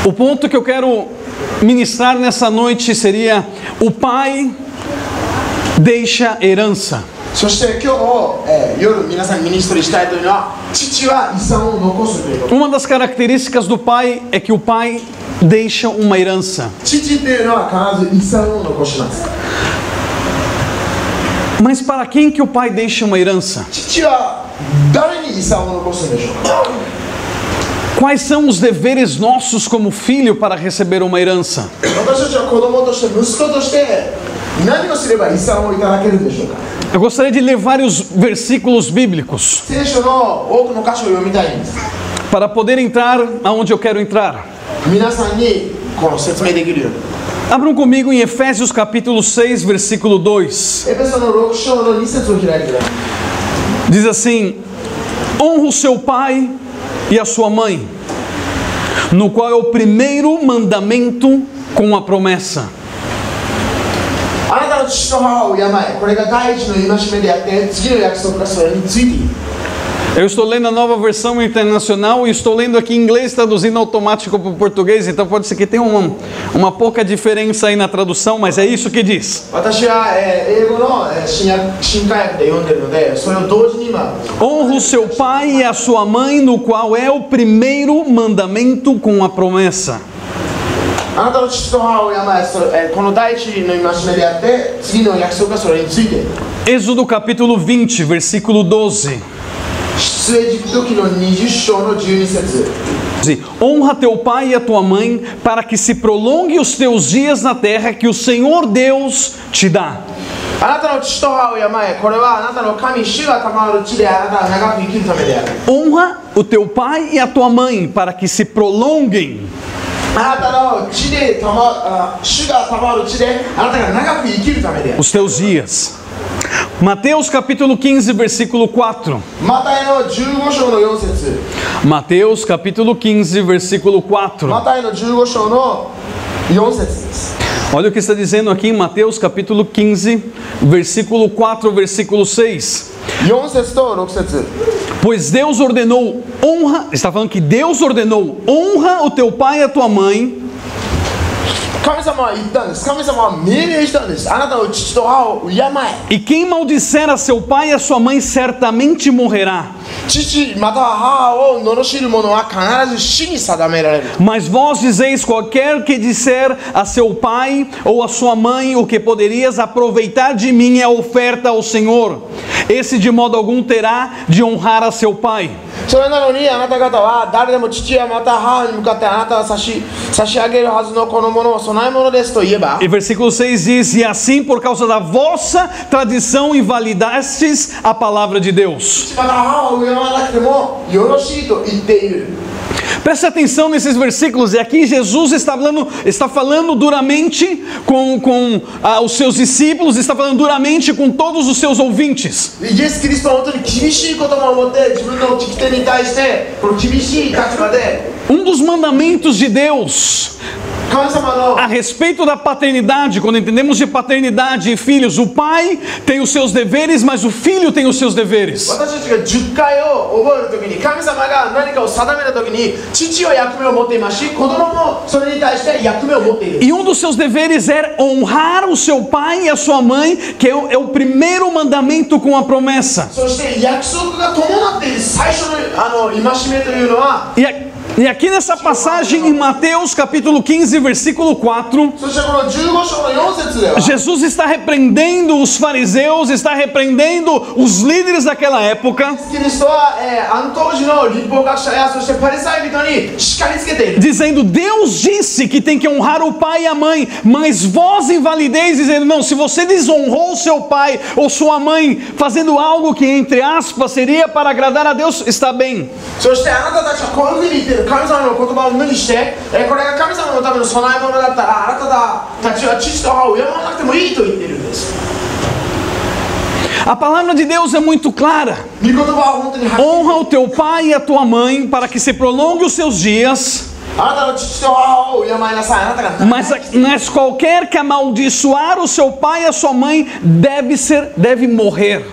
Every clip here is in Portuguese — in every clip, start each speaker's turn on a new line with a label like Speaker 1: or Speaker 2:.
Speaker 1: O ponto que eu quero ministrar nessa noite seria: o pai deixa herança.
Speaker 2: そして今日、夜皆さんにミニストリーしたいというのは、父は遺産を残すということ。
Speaker 1: Uma das características do pai é que o pai deixa uma herança.
Speaker 2: 父というのは必ず遺産を残します。
Speaker 1: Mas para quem que o pai deixa uma herança?
Speaker 2: 父は誰に遺産を残すんでしょうか。
Speaker 1: Quais são os deveres nossos como filho para receber uma herança?
Speaker 2: 私たちは子供として、息子として何をすれば遺産をいただけるんでしょうか。
Speaker 1: Eu gostaria de ler vários versículos bíblicos
Speaker 2: 聖書の多くの箇所を読みたいんです。
Speaker 1: para poder entrar aonde eu quero entrar.
Speaker 2: 皆さんにこの説明できるように。
Speaker 1: Abram comigo em Efésios capítulo 6, versículo 2.
Speaker 2: エペソの6章の2節を開いてください。
Speaker 1: Diz assim: honra o seu pai e a sua mãe, no qual é o primeiro mandamento com a promessa.
Speaker 2: あなたの父と母を敬え。これが第一の戒めであって、次の約束がそれについている。
Speaker 1: Eu estou lendo a nova versão internacional e estou lendo aqui em inglês, traduzindo automático para o português, então pode ser que tenha uma pouca diferença aí na tradução, mas é isso que diz.
Speaker 2: 私は英語の新化訳で読んでるので、それを同時に今。
Speaker 1: Honra o seu pai e a sua mãe, no qual é o primeiro mandamento com a promessa.
Speaker 2: あなたの父と母を敬え。この第一の戒めであって、次の約束がそれについている。
Speaker 1: Êxodo capítulo 20, versículo 12.
Speaker 2: 出エジプト記の20章の12節。
Speaker 1: Honra teu pai e a tua mãe, para que se prolongue os teus dias na terra que o Senhor Deus te dá.
Speaker 2: あなたの父と母を敬え。これはあなたの神主が賜る地であなたが長く生きるためである。
Speaker 1: Honra o teu pai e a tua mãe, para que se prolonguem
Speaker 2: あなたの地で主が賜る地であなたが長く生きるためである。
Speaker 1: os teus dias. Mateus capítulo 15, versículo 4.
Speaker 2: マタイの15章の4節。
Speaker 1: Mateus capítulo 15, versículo 4.
Speaker 2: マタイの15章の4節です。
Speaker 1: Olha o que está dizendo aqui em Mateus capítulo 15, versículo 4, versículo 6.
Speaker 2: 4節と6節。
Speaker 1: Pois Deus ordenou, honra, está falando que Deus ordenou, honra o teu pai e a tua mãe.
Speaker 2: 神様は言ったんです。神様は命令したんです。あなたの父と母を敬え。
Speaker 1: E quem maldisser a seu pai e a sua mãe certamente morrerá.
Speaker 2: 父または母を罵る者は必ず死に定められる。
Speaker 1: Mas vós dizeis: qualquer que disser a seu pai ou a sua mãe o que poderias aproveitar de mim é oferta ao Senhor. Esse de modo algum terá de honrar a seu pai.
Speaker 2: それなのにあなた方は誰でも父やまた母に向かってあなたは差し上げるはずのこのものは供え物ですと言えば。
Speaker 1: E versículo 6 diz: e assim por causa da vossa tradição invalidastes a palavra de Deus.
Speaker 2: また母を敬わなくてもよろしいと言っている。
Speaker 1: Preste atenção nesses versículos, e aqui Jesus está falando duramente com os seus discípulos, está falando duramente com todos os seus ouvintes.
Speaker 2: イエス・キリストは本当に厳しい言葉を持って自分の聞き手に対してこの厳しい立場で
Speaker 1: dos mandamentos de Deus a respeito da paternidade, quando entendemos de paternidade e filhos, o pai tem os seus deveres, mas o filho tem os seus deveres. E um dos seus deveres é honrar o seu pai e a sua mãe, que é o primeiro mandamento com a promessa. E aqui nessa passagem em Mateus capítulo 15, versículo 4, Jesus está repreendendo os fariseus, está repreendendo os líderes daquela época, dizendo: Deus disse que tem que honrar o pai e a mãe, mas vós invalideis, dizendo: não, se você desonrou seu pai ou sua mãe fazendo algo que entre aspas seria para agradar a Deus, está bem. 神様の言葉を無にして、これが神様のための供え物だったら、あなたたちは父と母を敬わなくてもいいと言っているんです。 A palavra de Deus é muito clara. Honra o teu pai e a tua mãe para que se prolongue os seus dias. Mas qualquer que amaldiçoar o seu pai e a sua mãe deve morrer.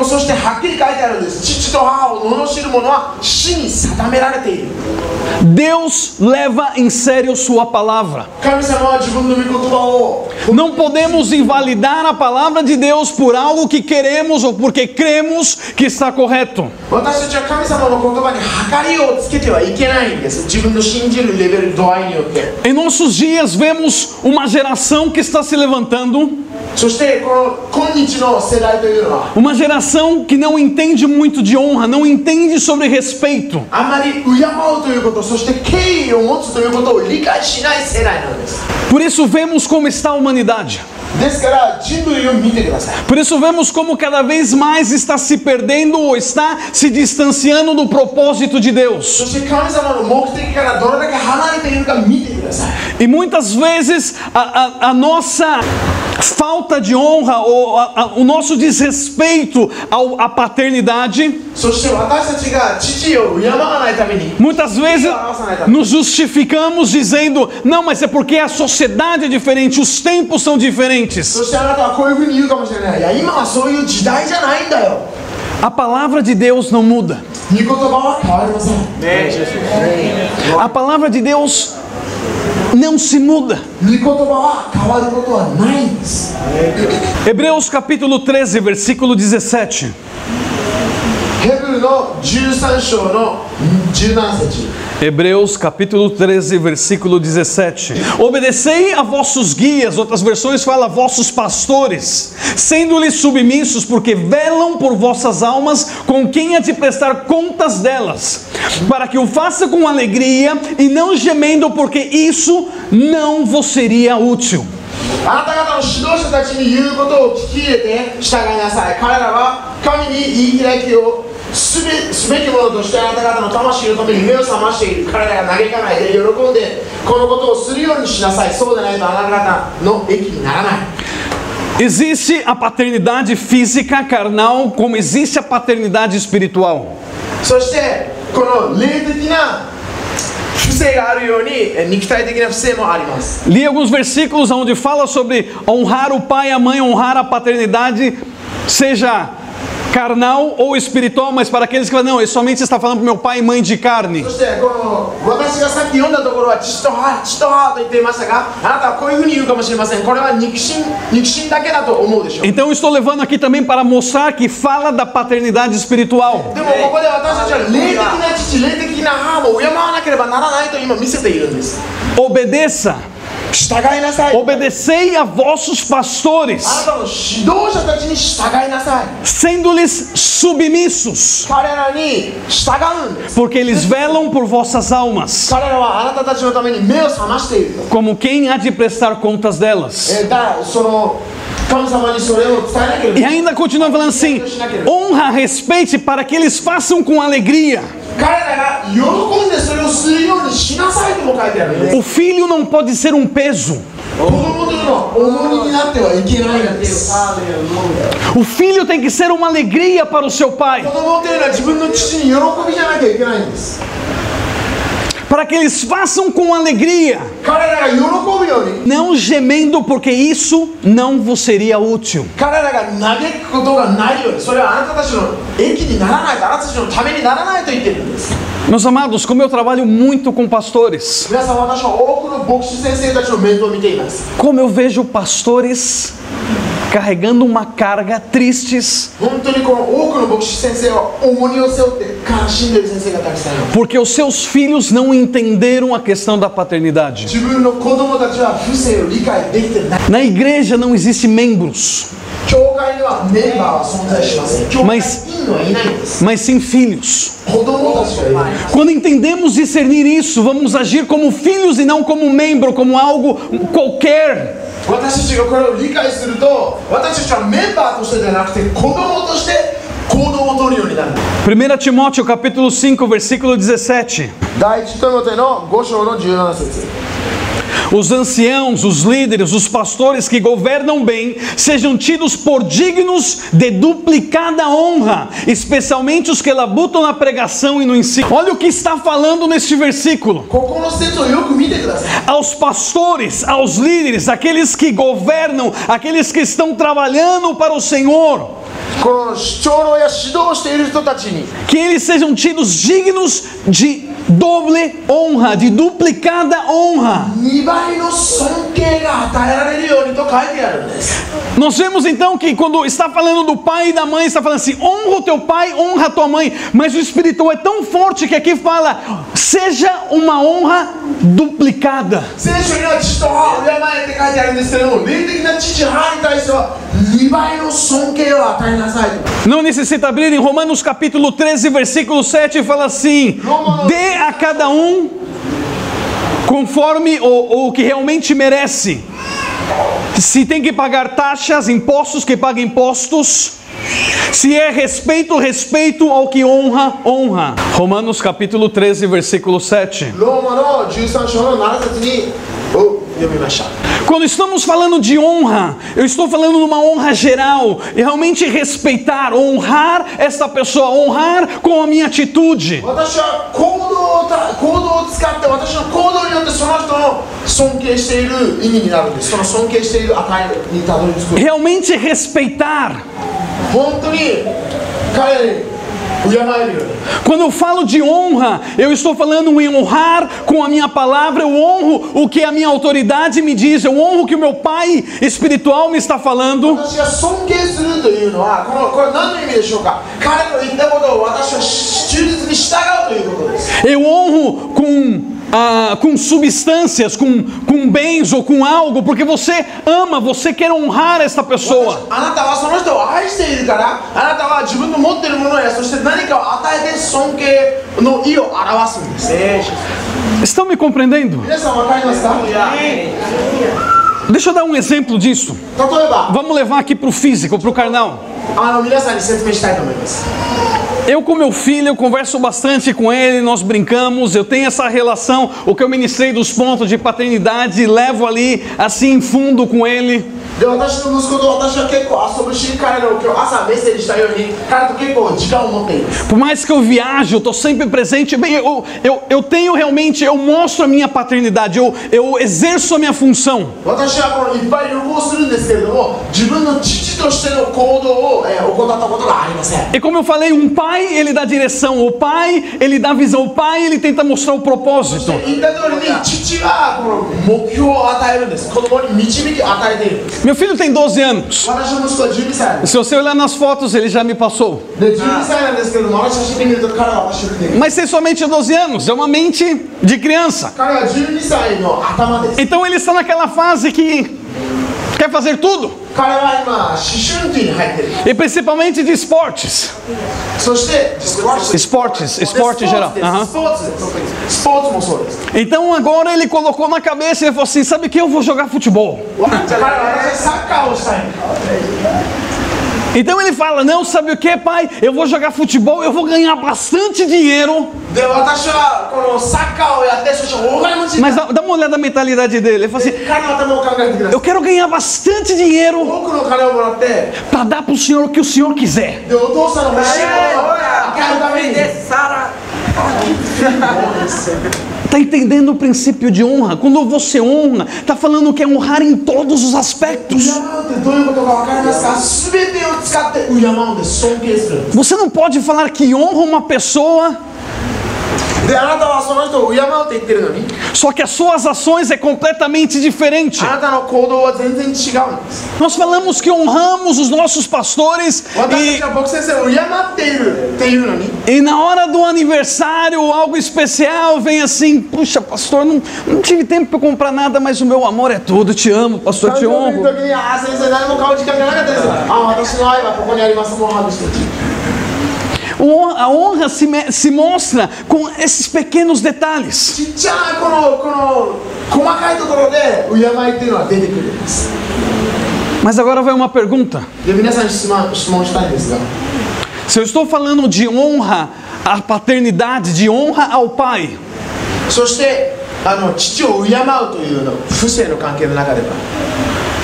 Speaker 1: そしてはっきり書いてあるんです。父と母を罵る者は死に定められている。Deus leva em sério sua palavra.
Speaker 2: 神様は自分の御言葉を
Speaker 1: Não podemos invalidar a palavra de Deus por algo que queremos ou porque cremos que está correto.
Speaker 2: 私たちは神様の言葉に計りをつけてはいけないんです。自分の信じるレベル度合いによって。
Speaker 1: Em nossos dias vemos uma geração que está se levantando,
Speaker 2: そして今日の世代というのは
Speaker 1: uma geração que não entende muito de honra, não entende sobre respeito.
Speaker 2: あまり敬うということ、そして敬意を持つということを理解しない世代なんです。
Speaker 1: Por isso vemos como está a humanidade.
Speaker 2: ですから人類を見てください。
Speaker 1: Por isso vemos como cada vez mais está se perdendo ou está se distanciando do propósito de Deus.
Speaker 2: そして神様の目的からどれだけ離れているか見てください。
Speaker 1: E muitas vezes a nossa falta de honra ou o nosso desrespeito à paternidade,
Speaker 2: そして私たちが父を敬わないために
Speaker 1: muitas vezes nos justificamos dizendo, não, mas é porque a sociedade é diferente, os tempos são diferentes.
Speaker 2: そしてあなたはこういうふうに言うかもしれない。いや、今はそういう時代じゃないんだよ。
Speaker 1: A palavra de Deus não muda.
Speaker 2: 御言葉は変わりません。
Speaker 1: A palavra de Deus não se muda.
Speaker 2: 御言葉は変わることはないんです。
Speaker 1: Hebreus capítulo 13, versículo 17.
Speaker 2: ヘブルの13章の17節。
Speaker 1: Hebreus capítulo 13, versículo 17. Obedecei a vossos guias, outras versões falam vossos pastores, sendo-lhes submissos, porque velam por vossas almas, com quem há de prestar contas delas, para que o faça com alegria e não gemendo, porque isso não vos seria útil.
Speaker 2: あなた方の指導者たちに言うことを聞き入れて従いなさい。彼らは神に言い開きをすべきものとしてあなた方の魂のために目を覚ましている。彼らが嘆かないで喜んでこのことをするようにしなさい。そうでないとあなた方の益にならない。
Speaker 1: Existe a paternidade física, carnal, como existe a paternidade espiritual.
Speaker 2: そしてこの霊的な不正があるように肉体的な不正もあります。
Speaker 1: Li alguns versículos onde fala sobre honrar o pai e a mãe, honrar a paternidade, seja carnal ou espiritual, mas para aqueles que falam, não, ele somente está falando para meu pai e mãe de carne.
Speaker 2: そしてこの私がさっき読んだところは父と母と言っていましたが、あなたはこういうふうに言うかもしれません。これは肉親だけだと思うでしょう。
Speaker 1: Então eu estou levando aqui também para mostrar que fala da paternidade espiritual.
Speaker 2: でもここで私たちは霊的な父、霊的な母も敬わなければならないと今見せているんです。
Speaker 1: Obedeça.
Speaker 2: 従いなさい。
Speaker 1: Obedecei a vossos
Speaker 2: あな
Speaker 1: pastores,
Speaker 2: たの指導者たちに従いなさい。
Speaker 1: sendo-lhes submissos,
Speaker 2: 彼らに従うんです。
Speaker 1: porque eles velam por vossas almas,
Speaker 2: 彼らはあなたたちのために目を覚ましていると。
Speaker 1: como quem há de prestar contas delas.
Speaker 2: その神様にそれを伝えなければ。
Speaker 1: E ainda continua falando assim: honra, respeite para que eles façam com alegria.
Speaker 2: 彼らが喜んでそれをするようにしなさいとも書いてあるんです。
Speaker 1: O filho não pode ser um peso.
Speaker 2: 子供というのは重荷になってはいけないんです。
Speaker 1: O filho tem que ser uma alegria para o seu pai,
Speaker 2: 子供というのは自分の父に喜びじゃなきゃいけないんです。
Speaker 1: para que eles façam com alegria,
Speaker 2: 彼らが喜ぶように、
Speaker 1: não gemendo, porque isso não vos seria útil.
Speaker 2: 彼らが嘆くことがないように、それはあなたたちの益にならないと、あなたたちのためにならないと言ってるんです。
Speaker 1: Meus amados, como eu trabalho muito com pastores,
Speaker 2: 皆さん、私は多くの牧師先生たちの面倒を見ています。
Speaker 1: como eu vejo pastores carregando uma carga, tristes,
Speaker 2: 本当にこの多くの牧師先生は重荷を背負って悲しんでいる先生がたくさんいます。
Speaker 1: porque os seus filhos não entenderam a questão da paternidade.
Speaker 2: 自分の子供たちは不正を理解できてない。
Speaker 1: Na igreja não existe membros,
Speaker 2: 教会にはメンバーは存在しません。教会員はいないんです。
Speaker 1: mas sim filhos.
Speaker 2: 子供たちがいます。
Speaker 1: Quando entendemos discernir isso, vamos agir como filhos e não como membro, como algo qualquer.
Speaker 2: 私たちがこれを理解すると、私たちはメンバーとしてではなくて子供として行動を取るようになる。
Speaker 1: 1 Timóteo capítulo 5, versículo 17.
Speaker 2: 第一テモテの5章の17節。
Speaker 1: Os anciãos, os líderes, os pastores que governam bem, sejam tidos por dignos de duplicada honra, especialmente os que labutam na pregação e no ensino. Olha o que está falando neste versículo.
Speaker 2: ここの説をよく見てください。
Speaker 1: Aos pastores, aos líderes, aqueles que governam, aqueles que estão trabalhando para o Senhor,
Speaker 2: この長老や指導をしている人たちに、
Speaker 1: que eles sejam tidos dignos de doble honra, de duplicada honra.
Speaker 2: 2倍の尊敬が与えられるようにと書いてあるんです。
Speaker 1: Nós vemos então que quando está falando do pai e da mãe, está falando assim, honra o teu pai, honra a tua mãe. Mas o espiritual é tão forte que aqui fala, seja uma honra duplicada.
Speaker 2: 聖書には父と母を敬えって書いてあるんですけども、霊的な父母に対しては2倍の尊敬を与えなさいと。
Speaker 1: Não necessita abrir em Romanos capítulo 13, versículo 7, fala assim, dê a cada um conforme o que realmente merece. Se tem que pagar taxas, impostos, que pague impostos. Se é respeito, respeito ao que honra, honra. Romanos capítulo 13, versículo 7.
Speaker 2: ローマの13章の7節に読みました。
Speaker 1: Quando estamos falando de honra, eu estou falando de uma honra geral, e realmente respeitar, honrar esta pessoa, honrar com a minha atitude.
Speaker 2: 私は行動を使って私の行動によってその人を尊敬している意味になるんです。その尊敬している値にたどり着く。
Speaker 1: Realmente respeitar.
Speaker 2: 本当に彼に
Speaker 1: Quando eu falo de honra, eu estou falando em honrar com a minha palavra, eu honro o que a minha autoridade me diz, eu honro o que o meu pai espiritual me está falando. Eu honro com substâncias, com bens ou com algo, porque você ama, você quer honrar esta pessoa. Estão me compreendendo? Deixa eu dar um exemplo disso. Vamos levar aqui para o físico, para o carnal. Eu com meu filho, eu converso bastante com ele, nós brincamos, eu tenho essa relação, o que eu ministrei dos pontos de paternidade, levo ali assim em fundo com ele. Por mais que eu viaje, eu estou sempre presente. Bem, eu tenho realmente, eu mostro a minha paternidade, eu exerço a minha função. E como eu falei, um pai, ele dá direção, o pai, ele dá visão, o pai, ele tenta mostrar o propósito. Meu filho tem 12 anos. Se você olhar nas fotos, ele já me passou. Mas tem somente 12 anos, é uma mente de criança. Então ele está naquela fase que quer fazer tudo. E principalmente de esportes. Esporte em geral. Então agora ele colocou na cabeça e ele falou assim, sabe que eu vou jogar futebol. Então ele fala, não, sabe o que, pai? Eu vou jogar futebol, eu vou ganhar bastante dinheiro. Mas dá uma olhada na mentalidade dele. Ele fala assim, eu quero ganhar bastante dinheiro para dar para o senhor o que o senhor quiser. Está entendendo o princípio de honra? Quando você honra, está falando que é honrar em todos os aspectos. Você não pode falar que honra uma pessoa, só que as suas ações é completamente diferente. Nós falamos que honramos os nossos pastores e na hora do aniversário, algo especial, vem assim, puxa pastor, não tive tempo para comprar nada, mas o meu amor é tudo, te amo pastor, te honro. A honra se mostra com esses pequenos detalhes. Mas agora vai uma pergunta. Se eu estou falando de honra à paternidade, de honra ao pai,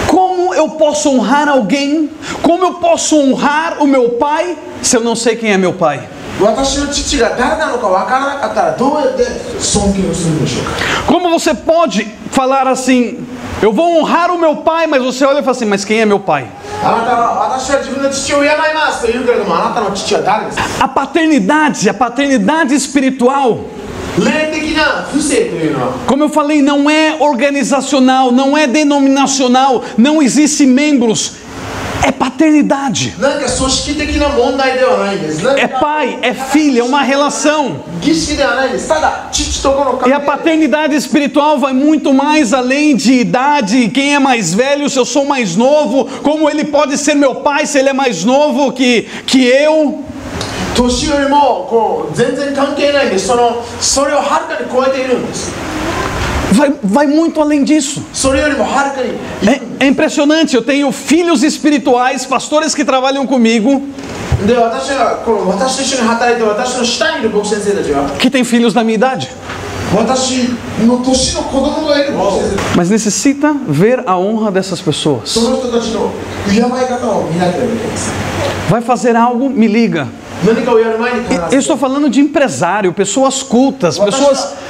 Speaker 1: como eu posso honrar alguém? Como eu posso honrar o meu pai se eu não sei quem é meu pai? Como você pode falar assim, eu vou honrar o meu pai, mas você olha e fala assim, mas quem é meu pai? A paternidade espiritual,
Speaker 2: 霊的な不正というのは
Speaker 1: Como eu falei, não é organizacional, não é denominacional, não existe membros. É paternidade.
Speaker 2: なんか組織的な問題ではないんです。
Speaker 1: É pai, é filho, é uma relação.
Speaker 2: 儀式ではないんです。ただ父と子の
Speaker 1: E
Speaker 2: 関
Speaker 1: a
Speaker 2: 係
Speaker 1: paternidade espiritual vai muito mais além de idade, quem é mais velho, se eu sou mais novo, como ele pode ser meu pai se ele é mais novo que eu.
Speaker 2: 年よりもこう全然関係ないんです。それをはるかに超えているんです。
Speaker 1: Vai muito além disso.
Speaker 2: それよりもはるかに
Speaker 1: É impressionante, eu tenho filhos espirituais, pastores que trabalham comigo,
Speaker 2: で私と一緒に働いて私の下にいる牧師先生たちは
Speaker 1: que têm filhos da minha idade.
Speaker 2: 私の年の子供がいる牧師先生
Speaker 1: Mas necessita ver a honra dessas pessoas.
Speaker 2: その人たちの敬い方を見なければいけないです。
Speaker 1: Vai fazer algo, me liga.
Speaker 2: 何かをやる前に必
Speaker 1: Eu
Speaker 2: ず
Speaker 1: estou falando de empresário, pessoas cultas,
Speaker 2: 私
Speaker 1: pessoas,
Speaker 2: は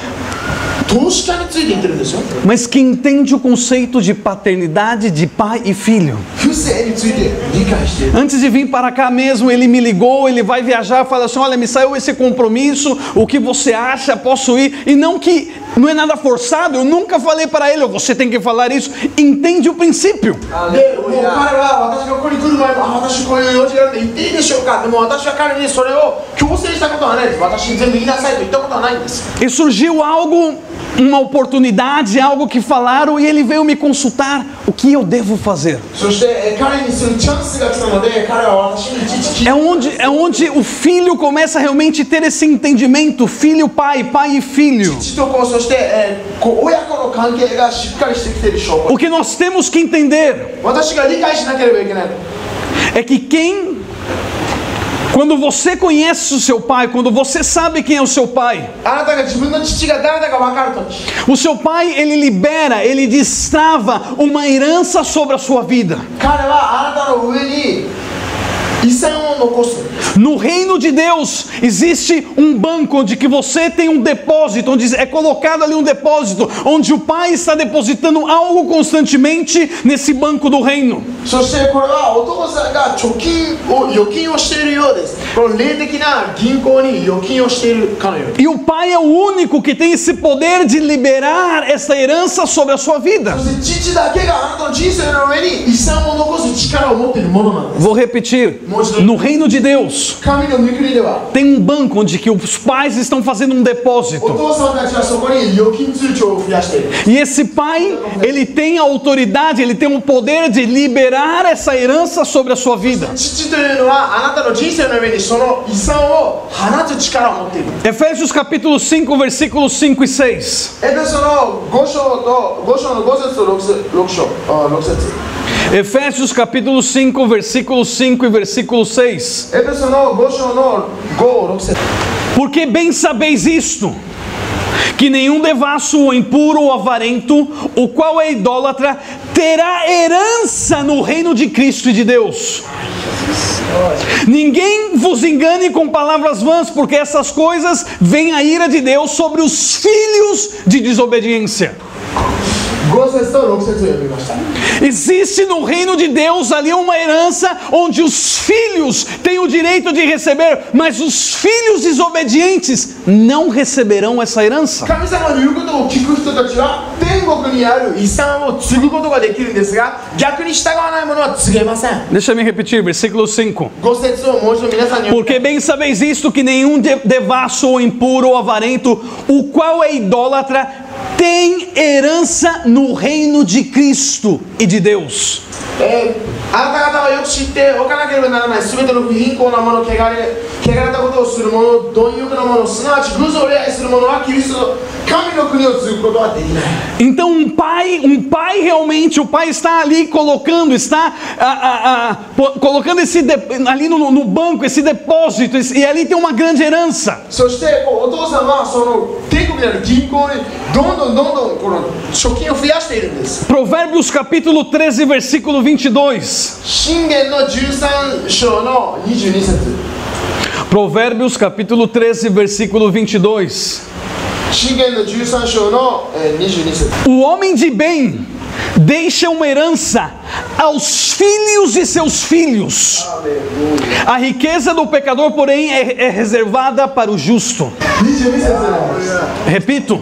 Speaker 2: 投資家について言ってるんですよ。
Speaker 1: mas que entende o conceito de paternidade de pai e filho.
Speaker 2: 不正について理解している。
Speaker 1: Antes de vir para cá mesmo, ele me ligou, ele vai viajar, fala assim, olha, me saiu esse compromisso, o que você acha, posso ir? E não que, não é nada forçado, eu nunca falei para ele, você tem que falar isso, entende o princípio.
Speaker 2: でもう彼は私がここに来る前も私こういう用事があるんで言っていいでしょうか。でも私は彼にそれを強制したことはないです。私に全部言いなさいと言ったことはないんです。
Speaker 1: E surgiu algo, uma oportunidade, algo que falaram, e ele veio me consultar, o que eu devo fazer.
Speaker 2: そして彼にするチャンスが来たので彼は私にいちいち聞いて
Speaker 1: É onde o filho começa a realmente ter esse entendimento, filho, pai, pai e filho.
Speaker 2: 父と子そしてこう親子の関係がしっかりしてきている証拠。
Speaker 1: O que nós temos que entender
Speaker 2: 私が理解しなければいけない。
Speaker 1: é que quando você conhece o seu pai, quando você sabe quem é o seu pai,
Speaker 2: あなたが自分の父が誰だか分かるとき、
Speaker 1: o seu pai, ele libera, ele destrava uma herança sobre a sua vida.
Speaker 2: 彼はあなたの上に遺産を残す。
Speaker 1: No reino de Deus existe um banco onde que você tem um depósito, onde é colocado ali um depósito, onde o pai está depositando algo constantemente nesse banco do reino.
Speaker 2: そしてこれはお父さんが預金をしているようです。この霊的な銀行に預金をしているかのように。
Speaker 1: E o pai é o único que tem esse poder de liberar essa herança sobre a sua vida.
Speaker 2: そして父だけがあなたの人生の上に遺産を残す力を持っているものなんです。
Speaker 1: Vou repetir, no reino de Deus
Speaker 2: 神の御国では
Speaker 1: tem um banco onde que os pais estão fazendo um
Speaker 2: お
Speaker 1: depósito.
Speaker 2: 父さんたちはそこに預金通帳を増やしている。
Speaker 1: E esse pai, ele tem a autoridade, ele tem o poder de liberar essa herança sobre a sua vida.
Speaker 2: 父というのはあなたの人生の上にその遺産を放つ力を持っている。
Speaker 1: Efésios capítulo 5, versículos 5 e 6.
Speaker 2: エペソの5章の5節と6節。
Speaker 1: Efésios capítulo 5, versículo 5 e versículo 6.
Speaker 2: エペソの5章の5、6節。
Speaker 1: Porque bem sabeis isto, que nenhum devasso ou impuro ou avarento, o qual é idólatra, terá herança no reino de Cristo e de Deus. Ninguém vos engane com palavras vãs, porque essas coisas vêm a ira de Deus sobre os filhos de desobediência.
Speaker 2: 5節と6節を読みました。
Speaker 1: Existe no reino de Deus ali uma herança onde os filhos têm o direito de receber, mas os filhos desobedientes não receberão essa herança.
Speaker 2: 神様の言うことを聞く人たちは天国にある遺産を継ぐことができるんですが、逆に従わない者は継げません。
Speaker 1: Deixa-me repetir, versículo 5.
Speaker 2: 5節をもう一度皆さんに読み
Speaker 1: Porque bem sabeis isto, que nenhum devasso ou impuro ou avarento, o qual é idólatra, tem herança no reino de Cristo e de Deus.
Speaker 2: あなた方はよく知っておかなければならないすべての不貧困な者、汚れたことをする者、貪欲な者、すなわち偶像を礼拝する者はキリスト神の国を継ぐことはできない。
Speaker 1: Então um pai realmente, o pai está ali colocando, colocando ali no banco, esse depósito, e ali tem uma grande herança.
Speaker 2: そしてお父さんはその天国にある銀行にどんどんこの貯金を増やしているんです。
Speaker 1: Provérbios capítulo 13, versículo 22.
Speaker 2: 箴言の13章の22節。
Speaker 1: Provérbios capítulo 13, versículo 22.
Speaker 2: 箴言の13章の22節。
Speaker 1: O homem de bem deixa uma herança aos filhos de seus filhos. A riqueza do pecador, porém, é reservada para o justo. Repito,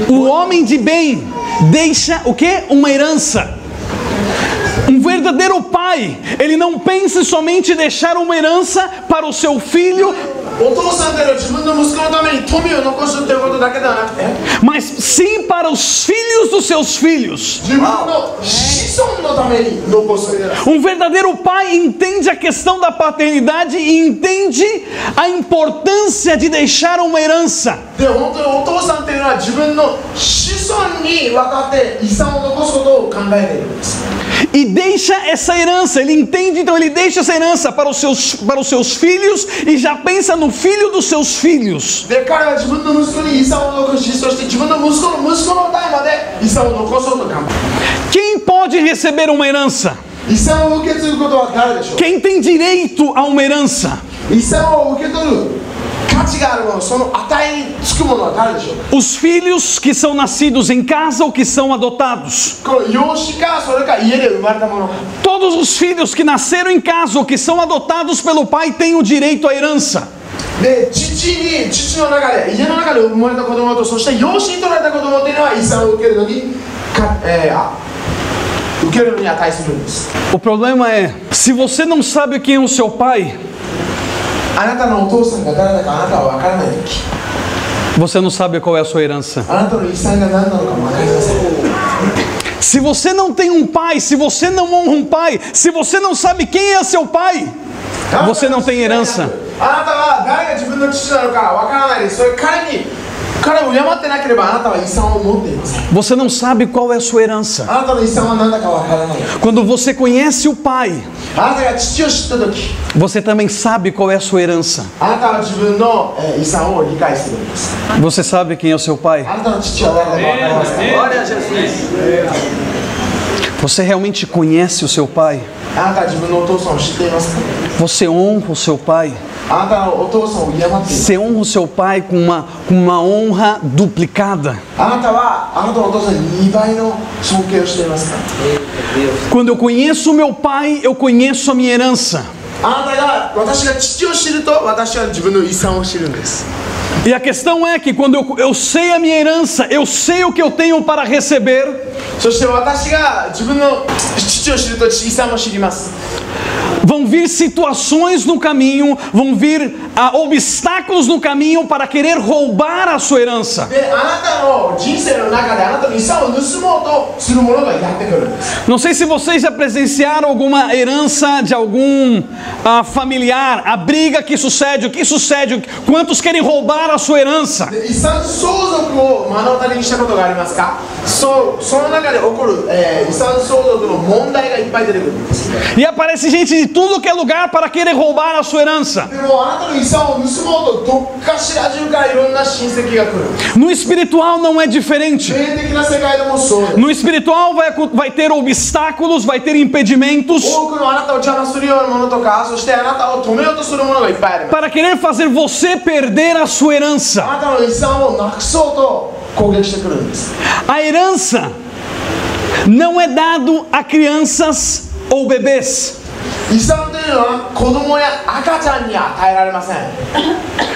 Speaker 1: o homem de bem deixa o quê? Uma herança. Um verdadeiro pai, ele não pensa somente em deixar uma herança para o seu filho, mas sim para os filhos dos seus filhos. Um verdadeiro pai entende a questão da paternidade e entende a importância de deixar uma herança. E deixa essa herança, ele entende, então ele deixa essa herança para os seus filhos e já pensa no filho dos seus filhos. Quem pode receber uma herança? Quem tem direito a uma herança? Os filhos que são nascidos em casa ou que são adotados. Todos os filhos que nasceram em casa ou que são adotados pelo pai têm o direito à herança. O problema é, se você não sabe quem é o seu pai, você não sabe qual é a sua herança. Se você não tem um pai, se você não honra um pai, se você não sabe quem é seu pai, você não tem herança. Você não sabe qual é a sua herança. Quando você conhece o pai, você também sabe qual é a sua herança. Você sabe quem é o seu pai? Você realmente conhece o seu pai? Você honra o seu pai? Você honra o seu pai com uma honra duplicada. Quando eu conheço o meu pai, eu conheço a minha herança. E a questão é que quando eu sei a minha herança, eu sei o que eu tenho para receber. Vão vir situações no caminho, vão vir obstáculos no caminho para querer roubar a sua herança. Não sei se vocês já presenciaram alguma herança de algum familiar, a briga que sucede, o que sucede, quantos querem roubar a sua herança. E aparece gente de tudo que é lugar para querer roubar a sua herança. No espiritual não é diferente. No espiritual vai ter obstáculos, vai ter impedimentos para querer fazer você perder a sua herança. A herança não é dado a crianças ou bebês.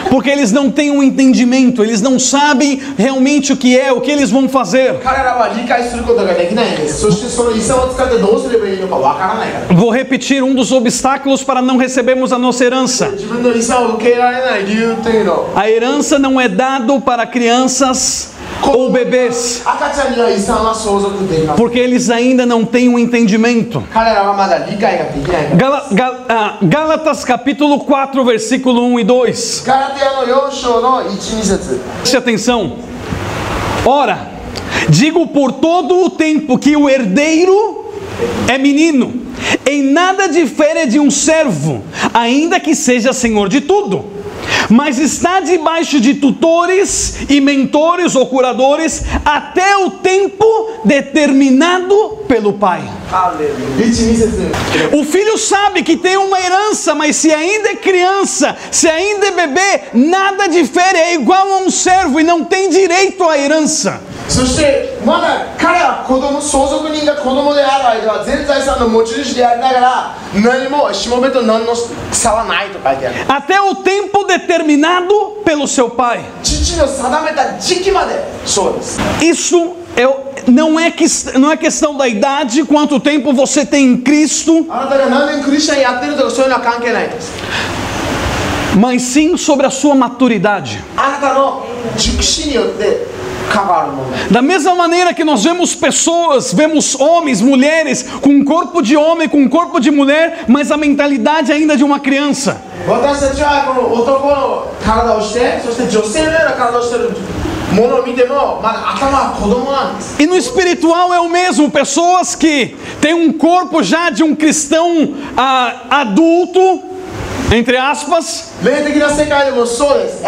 Speaker 1: Porque eles não têm um entendimento, eles não sabem realmente o que eles vão fazer. Vou repetir um dos obstáculos para não recebermos a nossa herança. A herança não é dado para crianças ou bebês, porque eles ainda não têm um entendimento. Gálatas capítulo 4, versículo 1 e 2. Preste atenção. Ora, digo por todo o tempo que o herdeiro é menino, em nada difere de um servo, ainda que seja senhor de tudo, mas está debaixo de tutores e mentores ou curadores até o tempo determinado pelo pai. O filho sabe que tem uma herança, mas se ainda é criança, se ainda é bebê, nada difere, é igual a um servo e não tem direito à herança.
Speaker 2: 子供である間は全財産の持ち主でありながら何もしもべと何の差はないと書いてある。
Speaker 1: Até o tempo determinado pelo seu pai.
Speaker 2: 父の定めた時期までそうです。
Speaker 1: Isso não é questão da idade, quanto tempo você tem em Cristo,
Speaker 2: あなたが何年クリスチャンやってるとかそういうのは関係ないです。
Speaker 1: mas sim sobre a sua maturidade.
Speaker 2: あなたの熟知によって関わるもの。
Speaker 1: Da mesma maneira que nós vemos pessoas, vemos homens, mulheres com um corpo de homem, com um corpo de mulher, mas a mentalidade ainda de uma criança.
Speaker 2: 私たちはこの男の体をして、そして女性のような体をしているものを見てもまだ頭は子供なんです。
Speaker 1: E no espiritual é o mesmo, pessoas que têm um corpo já de um cristão adulto, entre aspas,
Speaker 2: 霊的な世界でもそうです。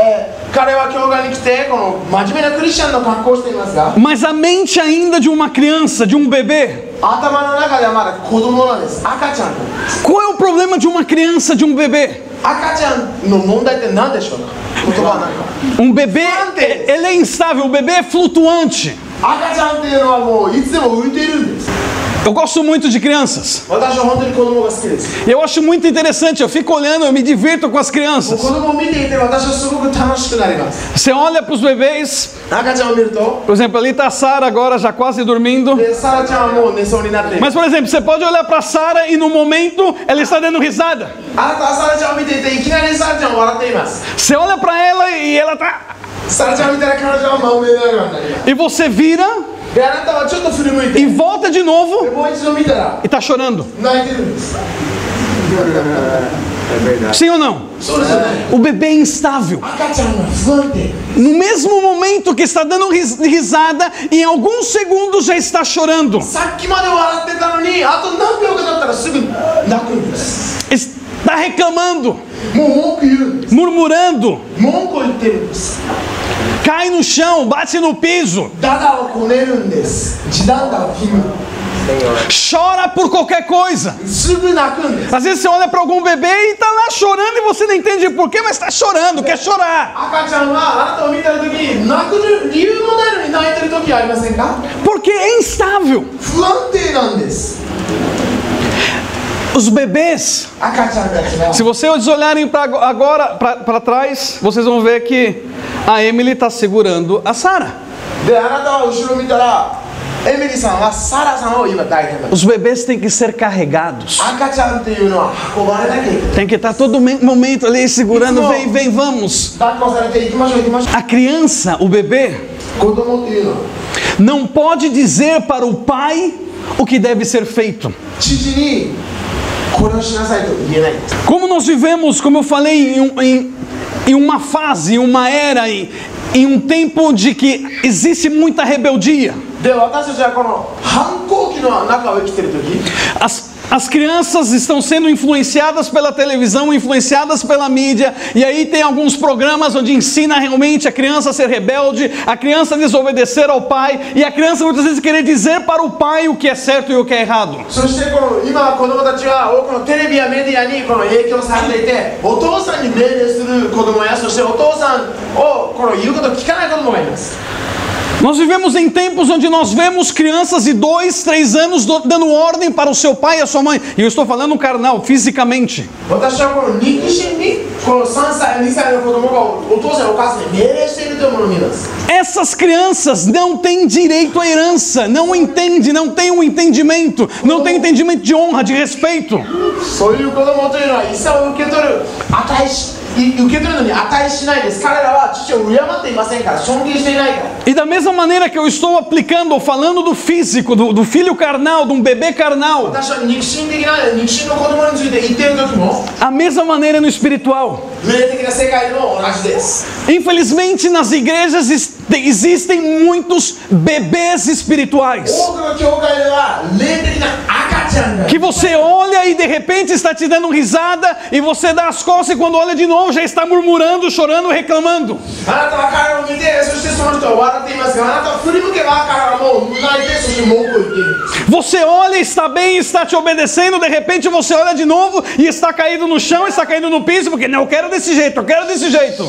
Speaker 2: 彼は教会に来てこの真面目なクリスチャンの格好をしていますが、
Speaker 1: mas a mente ainda de uma criança, de um bebê.
Speaker 2: 頭の中ではまだ子供なんです。赤ちゃんなんです。
Speaker 1: Qual é o problema de uma criança, de um bebê?
Speaker 2: 赤ちゃんの問題って何でしょうか。言葉は何か。
Speaker 1: Um bebê, ele é instável, o bebê é flutuante.
Speaker 2: 赤ちゃんっていうのはもういつでも浮いているんです。
Speaker 1: Eu gosto muito de crianças.
Speaker 2: 私は本当に子供が好きです。
Speaker 1: E eu acho muito interessante, eu fico olhando, eu me divirto com as
Speaker 2: 子
Speaker 1: crianças.
Speaker 2: 供を見ていて私はすごく楽しくなります。
Speaker 1: Você olha para os bebês,
Speaker 2: 赤ちゃんを見ると、
Speaker 1: por exemplo, ali está a Sara agora já quase dormindo.
Speaker 2: でサラちゃんはもう寝そうになっている。
Speaker 1: Mas, por exemplo, você pode olhar para a Sara e no momento ela está dando risada.
Speaker 2: あなたはサラちゃんを見ていていきなりサラちゃんを笑っています。
Speaker 1: Você olha para ela e ela está...
Speaker 2: サラちゃんを見たら彼女は真上ながらになります。
Speaker 1: E você vira
Speaker 2: であなたはちょっと振り向いて、
Speaker 1: e volta de novo
Speaker 2: でもう一度見たら
Speaker 1: e está chorando.
Speaker 2: 泣いてるんです。
Speaker 1: Sim ou não?
Speaker 2: そうですよね。
Speaker 1: O bebê é instável.
Speaker 2: 赤ちゃんは不安定。
Speaker 1: No mesmo momento que está dando risada, em alguns segundos já está chorando.
Speaker 2: さっきまで笑ってたのに、あと何秒か経ったらすぐ泣くんです。
Speaker 1: Está reclamando,
Speaker 2: もう文句言うんです。
Speaker 1: murmurando,
Speaker 2: 文句を言ってるんです。
Speaker 1: cai no chão, bate no piso,
Speaker 2: ダダをこねるんです。地団打を踏む。
Speaker 1: chora por qualquer coisa.
Speaker 2: すぐ泣くんです。
Speaker 1: Às vezes você olha para algum bebê e está lá chorando e você não entende por quê, mas está chorando, quer chorar.
Speaker 2: 赤ちゃんはあなたを見た時に泣く理由もないのに泣いてる時はありませんか。
Speaker 1: Porque é instável.
Speaker 2: 不安定なんです。
Speaker 1: Os bebês,
Speaker 2: 赤ちゃんたちは
Speaker 1: se vocês olharem para trás, vocês vão ver que a Emily está segurando a Sara.
Speaker 2: であなたは後ろ見たらエミリさんはサラさんを今抱いてます。
Speaker 1: Os bebês têm que ser carregados.
Speaker 2: 赤ちゃんっていうのは運ばれなきゃいけない。
Speaker 1: Tem que estar todo momento ali segurando, vem, vem, vamos.
Speaker 2: 抱っこされて行きましょう行きましょう。
Speaker 1: A criança, o bebê,
Speaker 2: 子供っていうのは
Speaker 1: não pode dizer para o pai o que deve ser feito.
Speaker 2: 父にこれをしなさいと言えないんです。
Speaker 1: Como nós vivemos, como eu falei, em uma fase, em uma era, em um tempo de que existe muita rebeldia.
Speaker 2: で私たちはこの反抗期の中を生きている時、
Speaker 1: As crianças estão sendo influenciadas pela televisão, influenciadas pela mídia, e aí tem alguns programas onde ensina realmente a criança a ser rebelde, a criança a desobedecer ao pai, e a criança muitas vezes querer dizer para o pai o que é certo e o que é errado.
Speaker 2: そしてこの今子供たちは多くのテレビやメディアにこの影響されていて、お父さんに命令する子供や、そしてお父さんをこの言うことを聞かない子供がいます。
Speaker 1: Nós vivemos em tempos onde nós vemos crianças de 2, 3 anos dando ordem para o seu pai e a sua mãe. E eu estou falando carnal, fisicamente.
Speaker 2: 私はこの肉親にこの3歳、2歳の子供がお父さんお母さんに命令しているというものを見ます。
Speaker 1: Essas crianças não têm direito à herança, não entendem, não têm um entendimento, não têm entendimento de honra, de respeito.
Speaker 2: そういう子供というのは遺産を受け取る受け取るのに値しないです。彼らは父を敬っていませんから、尊敬していないから。
Speaker 1: E da mesma maneira que eu estou aplicando, falando do físico, do filho carnal, de um bebê carnal,
Speaker 2: 私は肉親の子供について言っている時も
Speaker 1: a mesma maneira no espiritual.
Speaker 2: 霊的な世界でも同じです。
Speaker 1: Infelizmente nas igrejas existem muitos bebês espirituais.
Speaker 2: 多くの教会では霊的な赤ち
Speaker 1: Que você olha e de repente está te dando risada e você dá as costas e quando olha de novo já está murmurando, chorando, reclamando. Você olha e está bem, está te obedecendo, de repente você olha de novo e está caído no chão, está caído no piso, porque não, eu quero desse jeito, eu quero desse jeito.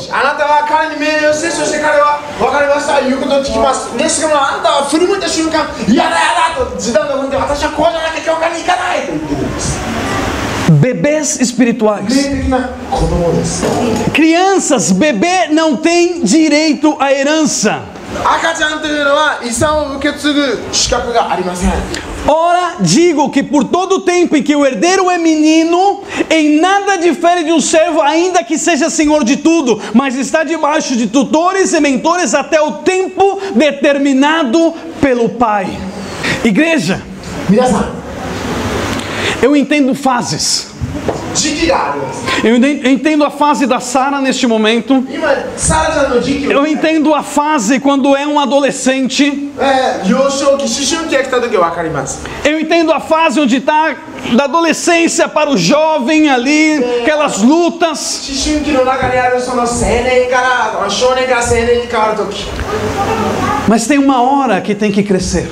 Speaker 1: Bebês espirituais. Crianças, bebê não tem direito à herança. Ora, digo que por todo o tempo em que o herdeiro é menino, em nada difere de um servo, ainda que seja senhor de tudo, mas está debaixo de tutores e mentores até o tempo determinado pelo pai. Igreja, eu entendo fases. Eu entendo a fase da Sara neste momento. Eu entendo a fase quando é um adolescente. Eu entendo a fase onde está da adolescência para o jovem ali, aquelas lutas. Mas tem uma hora que tem que crescer.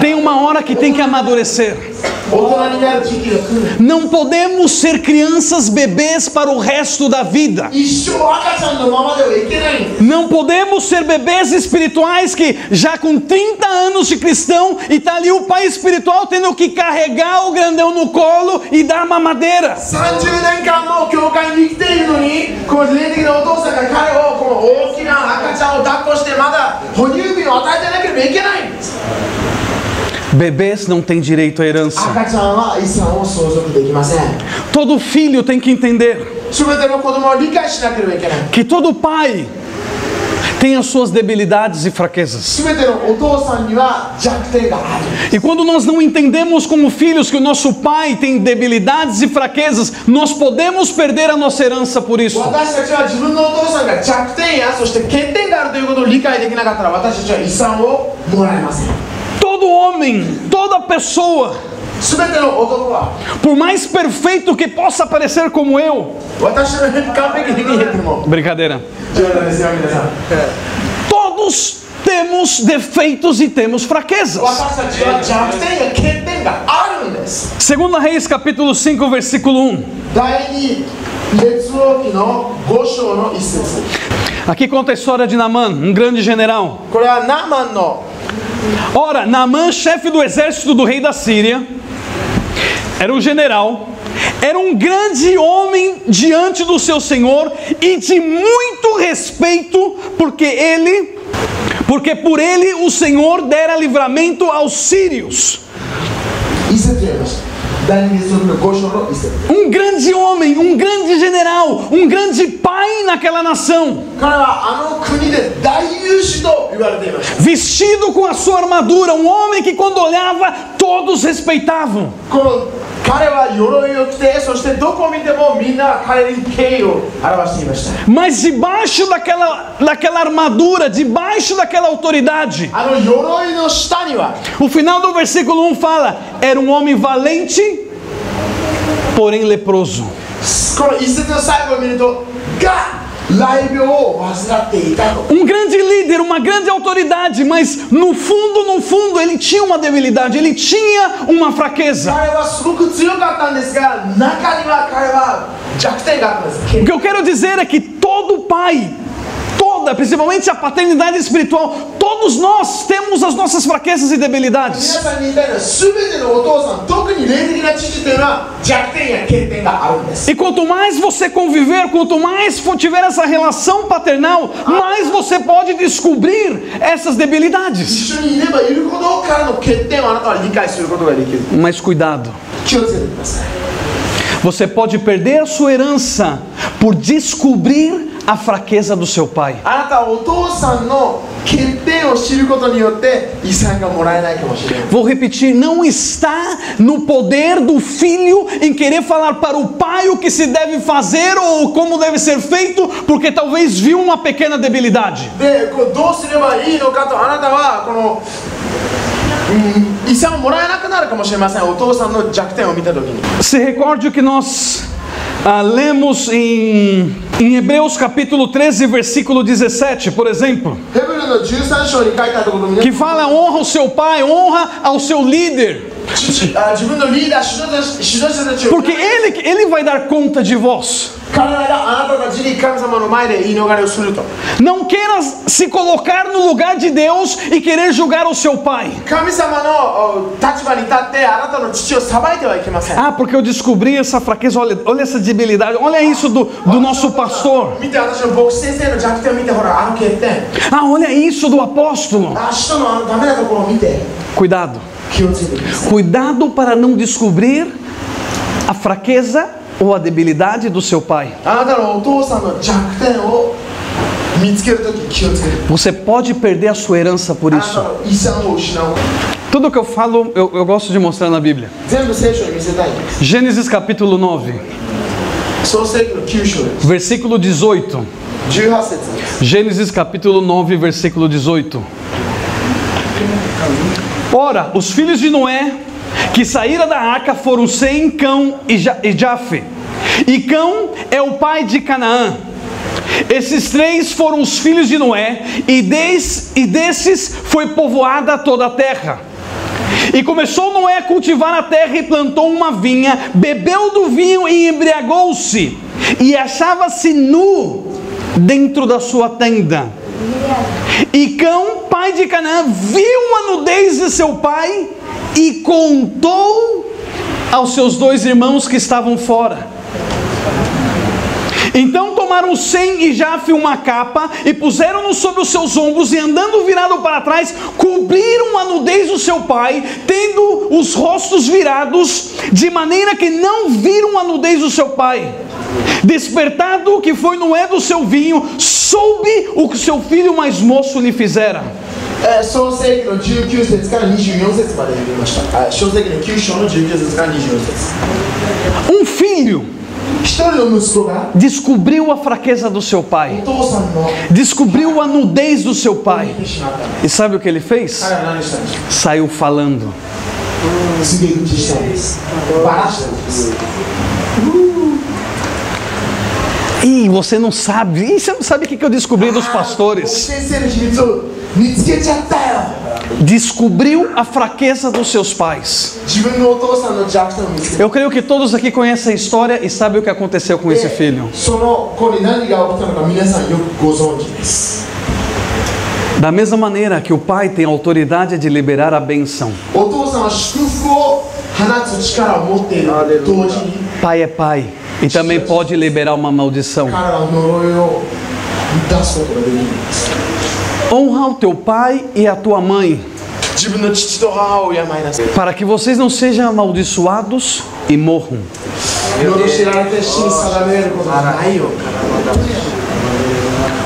Speaker 1: Tem uma hora que tem que amadurecer. Não podemos ser crianças bebês para o resto da vida. Não podemos ser bebês espirituais que já com 30 anos de cristão e está ali o pai espiritual tendo que carregar o grandão no colo e dar mamadeira. Bebês não têm direito à herança. Todo filho tem que entender que todo pai tem as suas debilidades e fraquezas. E quando nós não entendemos como filhos que o nosso pai tem debilidades e fraquezas, nós podemos perder a nossa herança por isso. Todo homem, toda pessoa, por mais perfeito que possa parecer como eu, brincadeira, todos temos defeitos e temos fraquezas. 2 Reis capítulo 5 versículo 1. Aqui conta a história de Naamã, um grande general. Ora, Naamã, chefe do exército do rei da Síria, era um general, era um grande homem diante do seu senhor e de muito respeito, porque por ele o Senhor dera livramento aos sírios. Um grande homem, um grande general, um grande pai naquela nação, vestido com a sua armadura, um homem que quando olhava todos respeitavam. Mas debaixo daquela armadura, debaixo daquela autoridade, o final do versículo 1 fala: era um homem valente, porém leproso. Um grande líder, uma grande autoridade, mas no fundo ele tinha uma debilidade, ele tinha uma fraqueza. O que eu quero dizer é que todo pai, principalmente a paternidade espiritual, todos nós temos as nossas fraquezas e debilidades. E quanto mais você conviver, quanto mais tiver essa relação paternal, mais você pode descobrir essas debilidades. Mas cuidado, você pode perder a sua herança por descobrir a fraqueza do seu pai. Vou repetir, não está no poder do filho em querer falar para o pai o que se deve fazer ou como deve ser feito, porque talvez viu uma pequena debilidade.
Speaker 2: 遺産をもらえなくなるかもしれません。お父さんの弱点を見たときに。
Speaker 1: Se recorde o que nós lemos em Hebreus capítulo 13, versículo 17, por exemplo,
Speaker 2: ヘブルの13章に書いてあったことを皆さ
Speaker 1: que fala: honra o seu pai, honra ao seu líder,
Speaker 2: 自分のリーダー、指導者たちを
Speaker 1: porque ele vai dar conta de vós.
Speaker 2: 彼らがあなたたちに神様の前で言い逃れをすると。
Speaker 1: Não queira se colocar no lugar de Deus e querer julgar o seu pai.
Speaker 2: 神様の立場に立ってあなたの父を裁いてはいけません。
Speaker 1: Ah, porque eu descobri essa fraqueza, olha essa debilidade, olha isso do nosso pastor.
Speaker 2: 見て、私の牧師先生の弱点を見て、ほら、あの欠点。
Speaker 1: Ah, olha isso do apóstolo.
Speaker 2: あ、使徒のあのダメなところを見て、
Speaker 1: Cuidado.
Speaker 2: 気をついてください。
Speaker 1: Cuidado para não descobrir a fraqueza ou a debilidade do seu pai.
Speaker 2: あなたのお父さんの弱点を見つけるとき気をつけて。
Speaker 1: Você pode perder a sua herança por
Speaker 2: あなた
Speaker 1: isso.
Speaker 2: の遺産を失う。
Speaker 1: Tudo que eu falo, eu gosto de mostrar na Bíblia.
Speaker 2: 全部聖書に見せたいんです。
Speaker 1: Gênesis capítulo 9,
Speaker 2: 創世記の9章です。
Speaker 1: versículo 18.
Speaker 2: 18節です。
Speaker 1: Gênesis capítulo 9, versículo 18. Ora, os filhos de Noé que saíram da arca foram Sem, Cão e Jafe. E Cão é o pai de Canaã. Esses três foram os filhos de Noé, e desses foi povoada toda a terra. E começou Noé a cultivar a terra e plantou uma vinha, bebeu do vinho e embriagou-se, e achava-se nu dentro da sua tenda. E Cão, pai de Canaã, viu a nudez de seu pai e contou aos seus dois irmãos que estavam fora. Então tomaram Sem e Jafe uma capa e puseram-no sobre os seus ombros, e andando virado para trás, cobriram a nudez do seu pai, tendo os rostos virados, de maneira que não viram a nudez do seu pai. Despertado que foi Noé do seu vinho, soube o que seu filho mais moço lhe fizera.
Speaker 2: 創世記の19節から24節まで読みました。創世記の9章の19節から24節。
Speaker 1: Filho
Speaker 2: 一人の息子が
Speaker 1: descobriu a fraqueza do seu pai,
Speaker 2: お父さんの
Speaker 1: descobriu a nudez do seu pai.
Speaker 2: 見てしまったんで
Speaker 1: E sabe o que ele fez?
Speaker 2: す。彼は何したんでしょ
Speaker 1: Saiu falando.
Speaker 2: う。告げ口したんです。バラしたんです。
Speaker 1: Ih, você não sabe. Ih, você não sabe o que eu descobri dos
Speaker 2: 牧師
Speaker 1: pastores.
Speaker 2: 先生の秘密を見つけちゃったよ。
Speaker 1: Descobriu a fraqueza dos seus pais.
Speaker 2: 自分のお父さんの弱点を見つけ
Speaker 1: Eu creio que todos aqui conhecem a história e sabem o que aconteceu com esse filho.
Speaker 2: その子に何が起きたのか皆さんよくご存知です。
Speaker 1: Da mesma maneira que o pai tem autoridade de liberar a bênção,
Speaker 2: お父さんは祝福を放つ力を持っている同時に
Speaker 1: pai é pai e também pode liberar uma maldição.
Speaker 2: 彼らは呪いを出すことができるんです。
Speaker 1: Honra o teu pai e a tua mãe,
Speaker 2: 自分の父と母を敬いなさい。
Speaker 1: para que vocês não sejam amaldiçoados e morram.
Speaker 2: 罵られて死に定めることがないよ。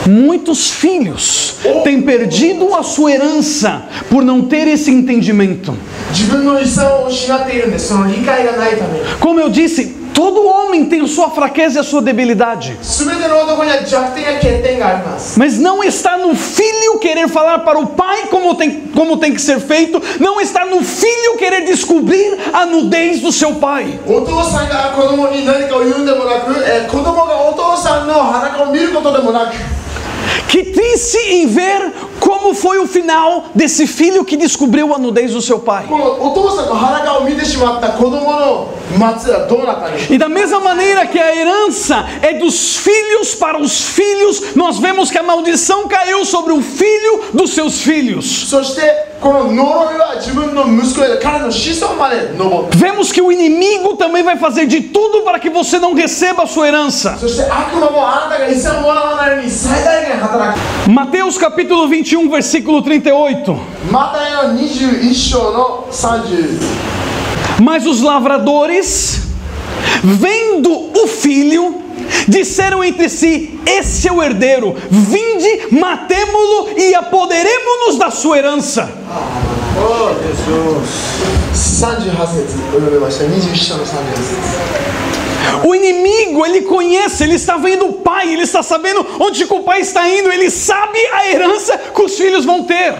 Speaker 1: Muitos filhos têm perdido a sua herança por não ter esse entendimento.
Speaker 2: 自分の遺産を失っているんです。その理解がないために。
Speaker 1: Como eu disse, todo homem tem sua fraqueza e a sua debilidade.
Speaker 2: 全ての男には弱点や欠点があります。
Speaker 1: Mas não está no filho querer falar para o pai como tem que ser feito. Não está no filho querer descobrir a nudez do seu pai.
Speaker 2: お父さんが子供に何かを言うんでもなく、子供がお父さんの裸を見ることでもなく。
Speaker 1: Que triste em ver como foi o final desse filho que descobriu a nudez do seu pai.
Speaker 2: このお父さんの裸を見てしまった子供の末はどうなったんでしょう。
Speaker 1: E da mesma maneira que a herança é dos filhos para os filhos, nós vemos que a maldição caiu sobre o filho dos seus filhos.
Speaker 2: そしてこの呪いは自分の息子や彼の子孫まで上った。
Speaker 1: Vemos que o inimigo também vai fazer de tudo para que você não receba a sua herança.
Speaker 2: そして悪魔もあなたが遺産をもらわないように最大限働く。
Speaker 1: Mateus capítulo 21, versículo 38.
Speaker 2: マタイの21章の30。
Speaker 1: Mas os lavradores, vendo o filho, disseram entre si: esse é o herdeiro, vinde, matemo-lo e apoderemo-nos da sua herança.
Speaker 2: 38節を読めました。21章の38節。
Speaker 1: O inimigo, ele conhece, ele está vendo o pai, ele está sabendo onde que o pai está indo, ele sabe a herança que os filhos vão ter.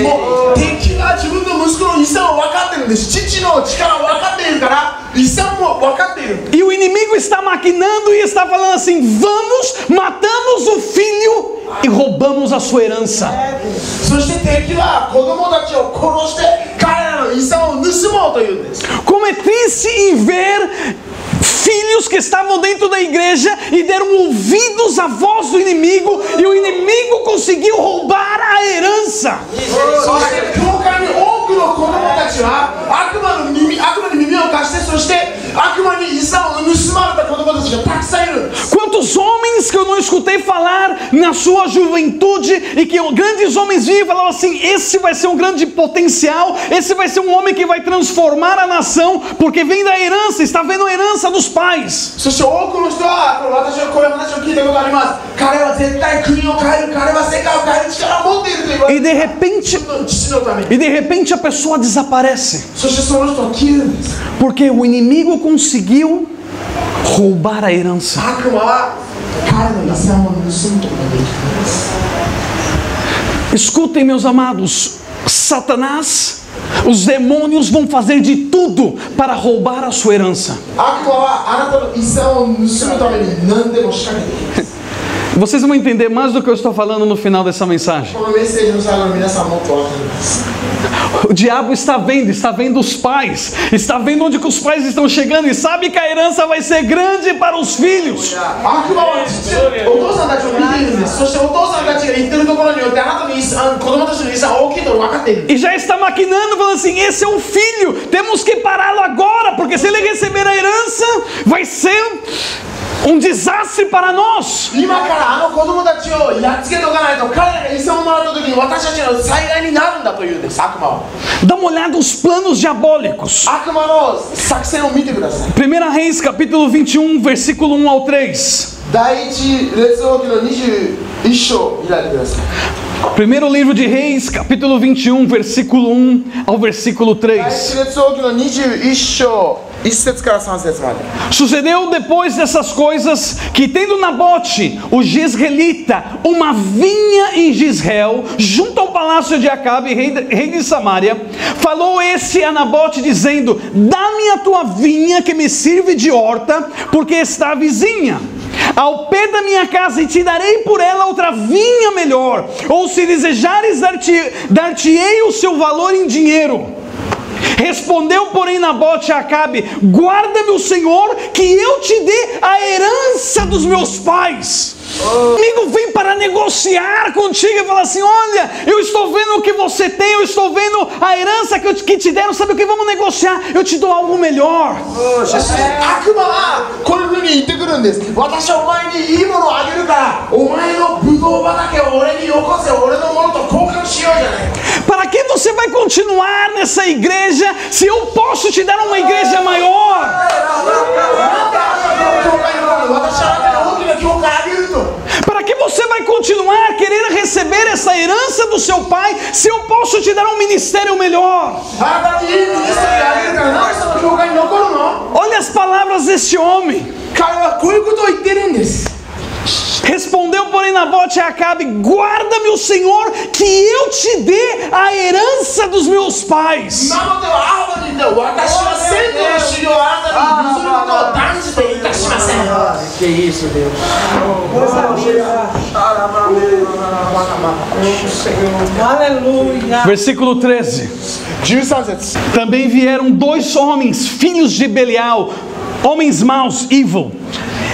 Speaker 2: もう敵が自分の息子の遺産を分かってるるんです。父の力を分かっているから、遺産も分かっている。
Speaker 1: E o inimigo está maquinando e está falando assim: vamos, matamos o filho e roubamos a sua herança.
Speaker 2: そして敵は子供たちを殺して彼らの遺産を盗もうというんです。
Speaker 1: Como é triste em ver filhos que estavam dentro da igreja e deram ouvidos à voz do inimigo, e o inimigo conseguiu roubar a herança.
Speaker 2: そして教会に多くの子供たちは悪魔に耳を貸して、そして悪魔に遺産を盗まれた子供たちがたくさんいる。
Speaker 1: Quantos homens que eu não escutei falar na sua juventude, e que grandes homens vinham e falavam assim: esse vai ser um grande potencial, esse vai ser um homem que vai transformar a nação, porque vem da herança, está vendo a herança dos pais.
Speaker 2: そして多くの人は私はこういう話を聞いたことあります。彼は絶対国を変える、彼は世界を変える力を持っていると言われ
Speaker 1: E
Speaker 2: て
Speaker 1: de repente,
Speaker 2: 父のために。
Speaker 1: e de repente a pessoa desaparece,
Speaker 2: そしてその人は消えるんです。
Speaker 1: porque o inimigo conseguiu roubar a herança.
Speaker 2: 悪魔は彼の遺産を盗むことができるんです。
Speaker 1: Escutem, meus amados, Satanás, os demônios vão fazer de tudo para roubar a sua herança.
Speaker 2: 悪魔はあなたの遺産を盗むために何でも仕掛けていきます。
Speaker 1: Vocês vão entender mais do que eu estou falando no final dessa mensagem.
Speaker 2: このメッセージの最後の皆さんもっと分かります。
Speaker 1: O diabo está vendo os pais, está vendo onde que os pais estão chegando, e sabe que a herança vai ser grande para os filhos.
Speaker 2: 悪魔はお父さんたちを見ているんです。そしてお父さんたちが言ってるところによってあなたの遺産、子供たちの遺産は大きいと分かっている。
Speaker 1: E já está maquinando, falando assim: esse é o filho, temos que pará-lo agora, porque se ele receber a herança, vai ser um desastre para nós.
Speaker 2: 今からあの子供たちをやっつけておかないと、彼らが遺産をもらった時に私たちの災害になるんだというんです。悪魔は。
Speaker 1: Dá uma olhada nos planos diabólicos.
Speaker 2: 悪魔の作戦を見てください。
Speaker 1: 1 Reis capítulo 21, versículo 1 ao 3.
Speaker 2: 第一列王記の21章を開いてください。
Speaker 1: Primeiro livro de Reis, capítulo 21, versículo 1 ao versículo 3.
Speaker 2: 第一列王記の21章1節から3節まで。
Speaker 1: Sucedeu depois dessas coisas que, tendo Nabote, o Jezreelita, uma vinha em Jezreel, junto ao palácio de Acabe, rei de Samaria, falou esse a Nabote, dizendo: dá-me a tua vinha que me sirve de horta, porque está vizinha ao pé da minha casa, e te darei por ela outra vinha melhor, ou se desejares, dar-te-ei o seu valor em dinheiro. Respondeu, porém, Nabote a Acabe: guarda-me o Senhor, que eu te dê a herança dos meus pais. O amigo vem para negociar contigo e fala assim: olha, eu estou vendo o que você tem, eu estou vendo a herança que te deram, sabe o que? Vamos negociar, eu te dou algo melhor.
Speaker 2: 悪魔はこういうふうに言ってくるんです。私はお前にいいものをあげるから、お前のブドウ畑を俺によこせ、俺のものと交換しようじゃないか。
Speaker 1: Para que você vai continuar nessa igreja se eu posso te dar uma igreja maior? Para que você vai continuar querendo receber essa herança do seu pai se eu posso te dar um ministério melhor? Olha as palavras deste homem. Respondeu, porém, Nabote a Acabe: guarda-me o Senhor, que eu te dê a herança dos meus pais.
Speaker 3: Que isso, Deus. Aleluia.
Speaker 1: Versículo 13.
Speaker 2: 13節
Speaker 1: Também vieram dois homens, filhos de Belial, homens maus, evil.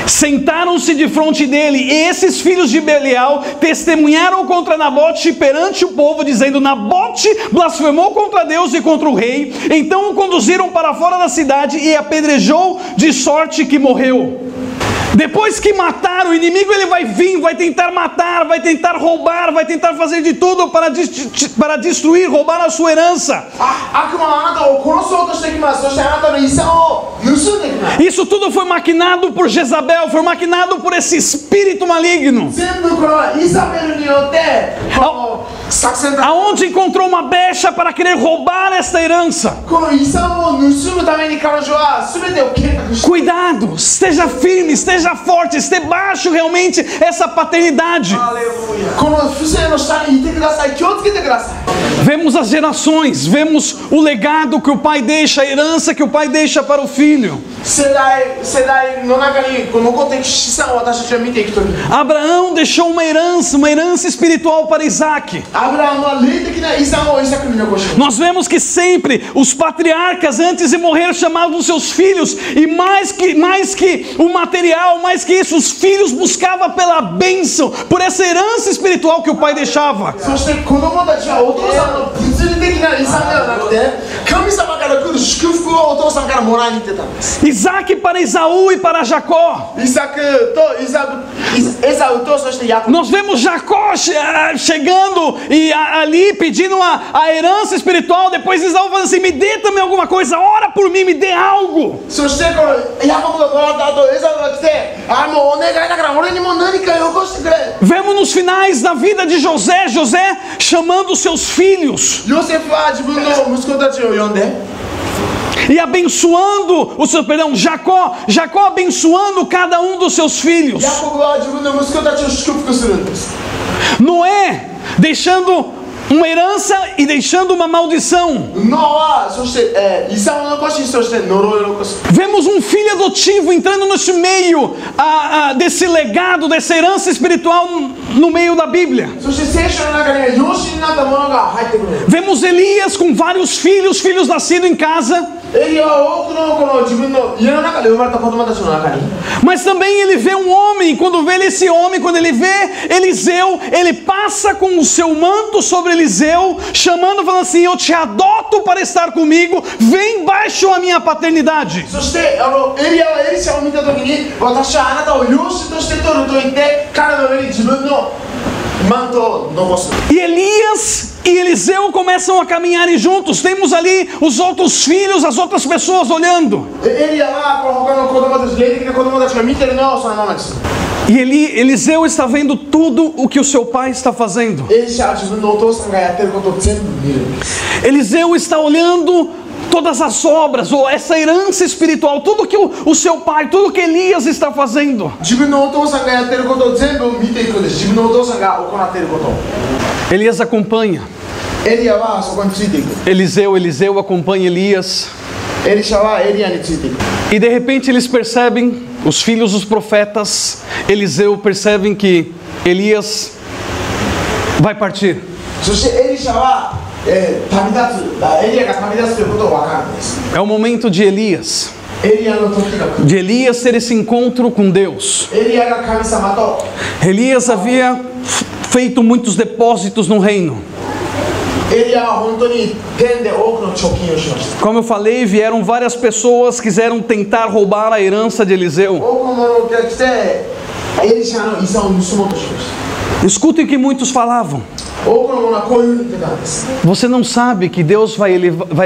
Speaker 1: Sentaram-se de frente dele, e esses filhos de Belial testemunharam contra Nabote perante o povo, dizendo: Nabote blasfemou contra Deus e contra o rei. Então o conduziram para fora da cidade e apedrejou, de sorte que morreu. Depois que matar o inimigo, ele vai vir, vai tentar matar, vai tentar roubar, vai tentar fazer de tudo para destruir, roubar a sua herança. Isso tudo foi maquinado por Jezabel, foi maquinado por esse espírito maligno. Aonde encontrou uma brecha para querer roubar esta herança. Cuidado, esteja firme, esteja forte, esteja baixo realmente essa paternidade. Vemos as gerações, vemos o legado que o pai deixa, a herança que o pai deixa para o filho.
Speaker 2: 世代の中に残っていく資産を私たちは見ていくとき、
Speaker 1: Abraão deixou uma herança espiritual para Isaac.
Speaker 2: アブラハムは霊的な遺産をイサクに残し、
Speaker 1: Nós vemos que sempre os patriarcas antes de morrer chamavam os seus filhos, e mais que o material, mais que isso, os filhos buscavam pela bênção, por essa herança espiritual que o pai deixava.
Speaker 2: そして子供たちはお父さんの物理的な遺産ではなくて、神様から来る祝福をお父さんからもらいに行ってたんです。
Speaker 1: Isaac para Esaú e para Jacó.
Speaker 2: イサクとエサウとそしてヤコブ。
Speaker 1: Nós vemos Jacó chegando e ali pedindo a herança espiritual. Depois Esaú falando assim: me dê também alguma coisa, ora por mim, me dê algo.
Speaker 2: そしてこのヤコブがもらった後、エサウが来て、もうお願いだから俺にも何かよこしてくれ。
Speaker 1: Vemos nos finais da vida de José chamando seus filhos
Speaker 2: ヨセフは自分の息子たちを呼んで、
Speaker 1: e abençoando Jacó abençoando cada um dos seus filhos.
Speaker 2: ヤコブは自分の息子たちを祝福するんです。
Speaker 1: Noé deixando uma herança e deixando uma maldição.
Speaker 2: ノアはそして遺産を残し、そして呪いを残す。
Speaker 1: Vemos um filho adotivo entrando nesse meio desse legado, dessa herança espiritual no meio da Bíblia.
Speaker 2: そして聖書の中には養子になったものが入ってくる。
Speaker 1: Vemos Elias com vários filhos nascidos em casa.
Speaker 2: エリアは多くのこの自分の家の中で生まれた子供たちの中に。
Speaker 1: Mas também ele vê um homem, quando ele vê Eliseu, ele passa com o seu manto sobre Eliseu, chamando, falando assim: eu te adoto para estar comigo, vem baixo a minha paternidade.
Speaker 2: そしてエリアはエリシャを見た時に、私はあなたを養子として取ると言って、彼の上に自分のマントを残す。
Speaker 1: E Elias e Eliseu começam a caminharem juntos. Temos ali os outros filhos, as outras pessoas olhando.
Speaker 2: エリアはこの他の子供たち、霊的な子供たちが見てるのをそのままです。
Speaker 1: E Eliseu está vendo tudo o que o seu pai está fazendo.
Speaker 2: エリシャは自分のお父さんがやってることを全部見るんです。
Speaker 1: Eliseu está olhando todas as obras, ou essa herança espiritual, tudo que o seu pai, tudo que Elias está fazendo.
Speaker 2: 自分のお父さんがやってることを全部見ていくんです。自分のお父さんが行っていることを。
Speaker 1: Elias acompanha.
Speaker 2: エリアはそこについていく。
Speaker 1: Eliseu acompanha Elias.
Speaker 2: エリシャはエリアについていく。
Speaker 1: E de repente eles percebem, os filhos dos profetas, Eliseu percebem que Elias vai partir.
Speaker 2: そしてエリシャは旅立つ、エリアが旅立つということを分かるんです。
Speaker 1: É o momento de Elias.
Speaker 2: エリアの時が来る。
Speaker 1: De Elias ter esse encontro com Deus.
Speaker 2: エリアが神様と。
Speaker 1: Elias havia feito muitos depósitos no reino.
Speaker 2: エリアは本当に天で多くの貯金をしました。
Speaker 1: Como eu falei, vieram várias pessoas que quiseram tentar roubar a herança de Eliseu.
Speaker 2: 多くの者が来て、エリシャの遺産を盗もうとしました。
Speaker 1: Escutem o que muitos falavam.
Speaker 2: 多くの者はこういうふうに言ってたんです。
Speaker 1: Você não sabe que Deus vai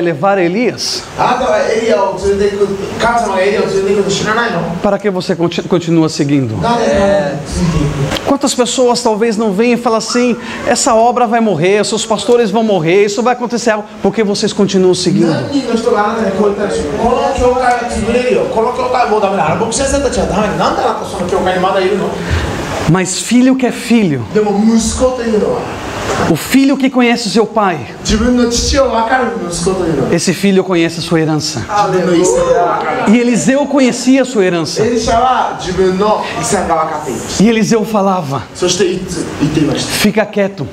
Speaker 1: levar Elias?
Speaker 2: あなたはエリアを連れて行く、神様がエリアを連れて行くと知らないの？
Speaker 1: Para que você continua seguindo?
Speaker 2: なぜ彼についていく？
Speaker 1: Quantas pessoas talvez não venham e falam assim: essa obra vai morrer, seus pastores vão morrer, isso vai acontecer algo, porque vocês continuam seguindo.
Speaker 2: 何人の人があなたにこう言ったでしょう。この教会は潰れるよ。この教会はもうダメだ。牧師先生たちはダメだ。なんであなたその教会にまだいるの？
Speaker 1: Mas filho que é filho,
Speaker 2: でも息子というのは、
Speaker 1: o filho que conhece o seu pai,
Speaker 2: 自分の父を分かる息子というのは、
Speaker 1: esse filho conhece a sua herança.
Speaker 2: 自分の遺産が分かる。
Speaker 1: E Eliseu conhecia a sua herança.
Speaker 2: エリシャは自分の遺産が分かっていました。
Speaker 1: E Eliseu falava:
Speaker 2: そして言っていました。
Speaker 1: fica quieto,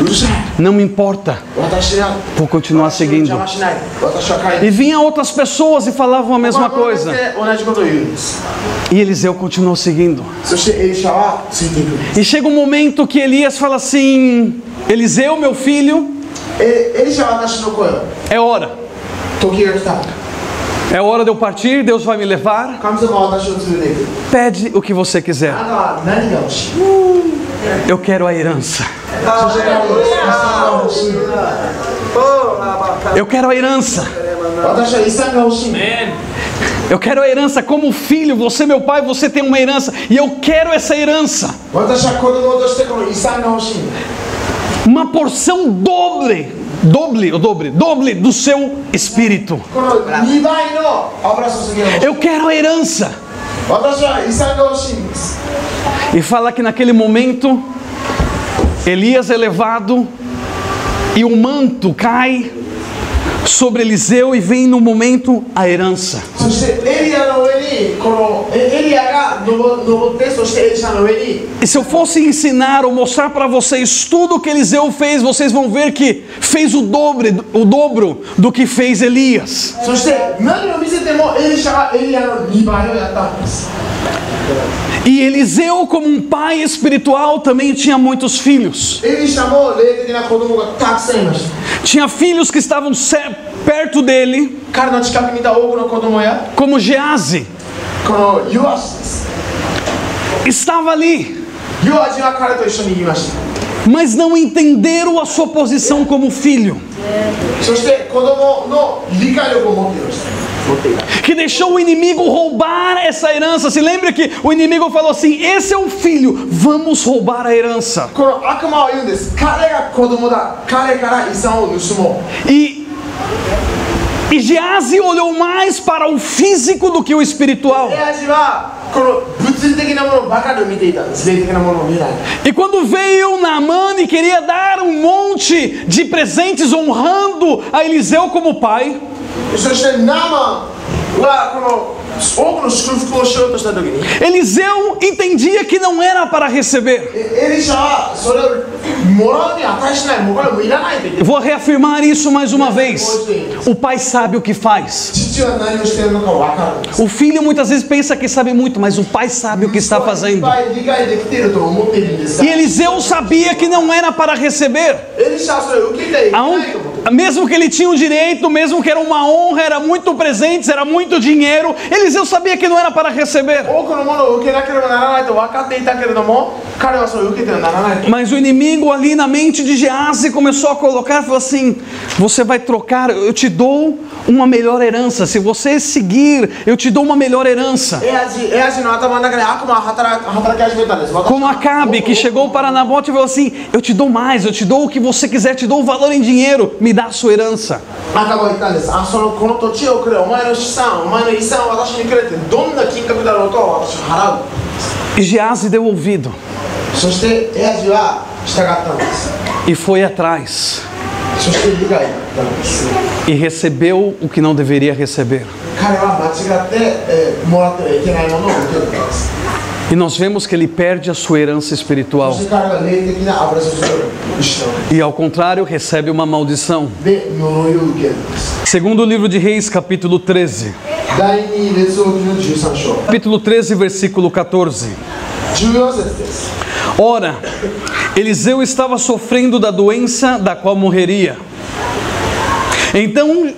Speaker 2: うるさい。
Speaker 1: não me importa,
Speaker 2: 私は
Speaker 1: vou continuar
Speaker 2: 私を
Speaker 1: seguindo.
Speaker 2: 邪魔しない。私は帰
Speaker 1: E
Speaker 2: る。
Speaker 1: vinham outras pessoas e falavam a mesma coisa.
Speaker 2: 同じことを言うんです。
Speaker 1: E Eliseu continuou seguindo.
Speaker 2: そしてエリシャはついていく。
Speaker 1: E chega um momento que Elias fala assim: Eliseu, meu filho,
Speaker 2: エリシャは私の声を。
Speaker 1: é hora.
Speaker 2: 時が来た。
Speaker 1: É hora de eu partir, Deus vai me levar.
Speaker 2: 神様は私を連れていく。
Speaker 1: Pede o que você quiser.
Speaker 2: あなたは何が欲しい？
Speaker 1: Eu quero a herança.
Speaker 2: そして遺産が欲しい。
Speaker 1: Eu quero a herança.
Speaker 2: 私は遺産が欲しい。
Speaker 1: Eu quero a herança como filho. Você, meu pai, você tem uma herança. E eu quero essa herança.
Speaker 2: 私は子供としてこの遺産が欲しい。
Speaker 1: Uma porção doble do seu espírito.
Speaker 2: この2倍の油注ぎが欲しい。
Speaker 1: Eu quero a herança.
Speaker 2: 私は遺産が欲しいんです。
Speaker 1: E fala que naquele momento, Elias é levado E o manto cai sobre Eliseu e vem no momento a herança. E se eu fosse ensinar ou mostrar para vocês tudo o que Eliseu fez, vocês vão ver que fez o dobro do que fez Elias. E Eliseu, como um pai espiritual, também tinha muitos filhos. Tinha filhos que estavam perto dele, como Geazi. Estava ali, mas não entenderam a sua posição como filho, que deixou o inimigo roubar essa herança. Se lembra que o inimigo falou assim: esse é o filho, vamos roubar a herança. E Geazi olhou mais para o físico do que o espiritual. E quando veio Naamã e queria dar um monte de presentes honrando a Eliseu como pai, Eliseu entendia que não era para receber. Eu vou reafirmar isso mais uma vez. O pai sabe o que faz. O filho muitas vezes pensa que sabe muito, mas o pai sabe o que está fazendo. E Eliseu sabia que não era para receber. Mesmo que ele tinha o direito, mesmo que era uma honra, era muito presentes, era muito dinheiro, Eliseu sabia que não era para receber. Mas o inimigo ali na mente de Geazi começou a colocar, falou assim: você vai trocar, eu te dou uma melhor herança. Se você seguir, eu te dou uma melhor herança. Como Acabe, que chegou para Nabote e falou assim: eu te dou mais, eu te dou o que você quiser, te dou o valor em dinheiro, me dá a sua herança. E Geazi deu ouvido e foi atrás e recebeu o que não deveria receber. E nós vemos que ele perde a sua herança espiritual. E ao contrário, recebe uma maldição. Segundo o livro de Reis, capítulo 13. Capítulo 13, versículo 14. Ora, Eliseu estava sofrendo da doença da qual morreria. Então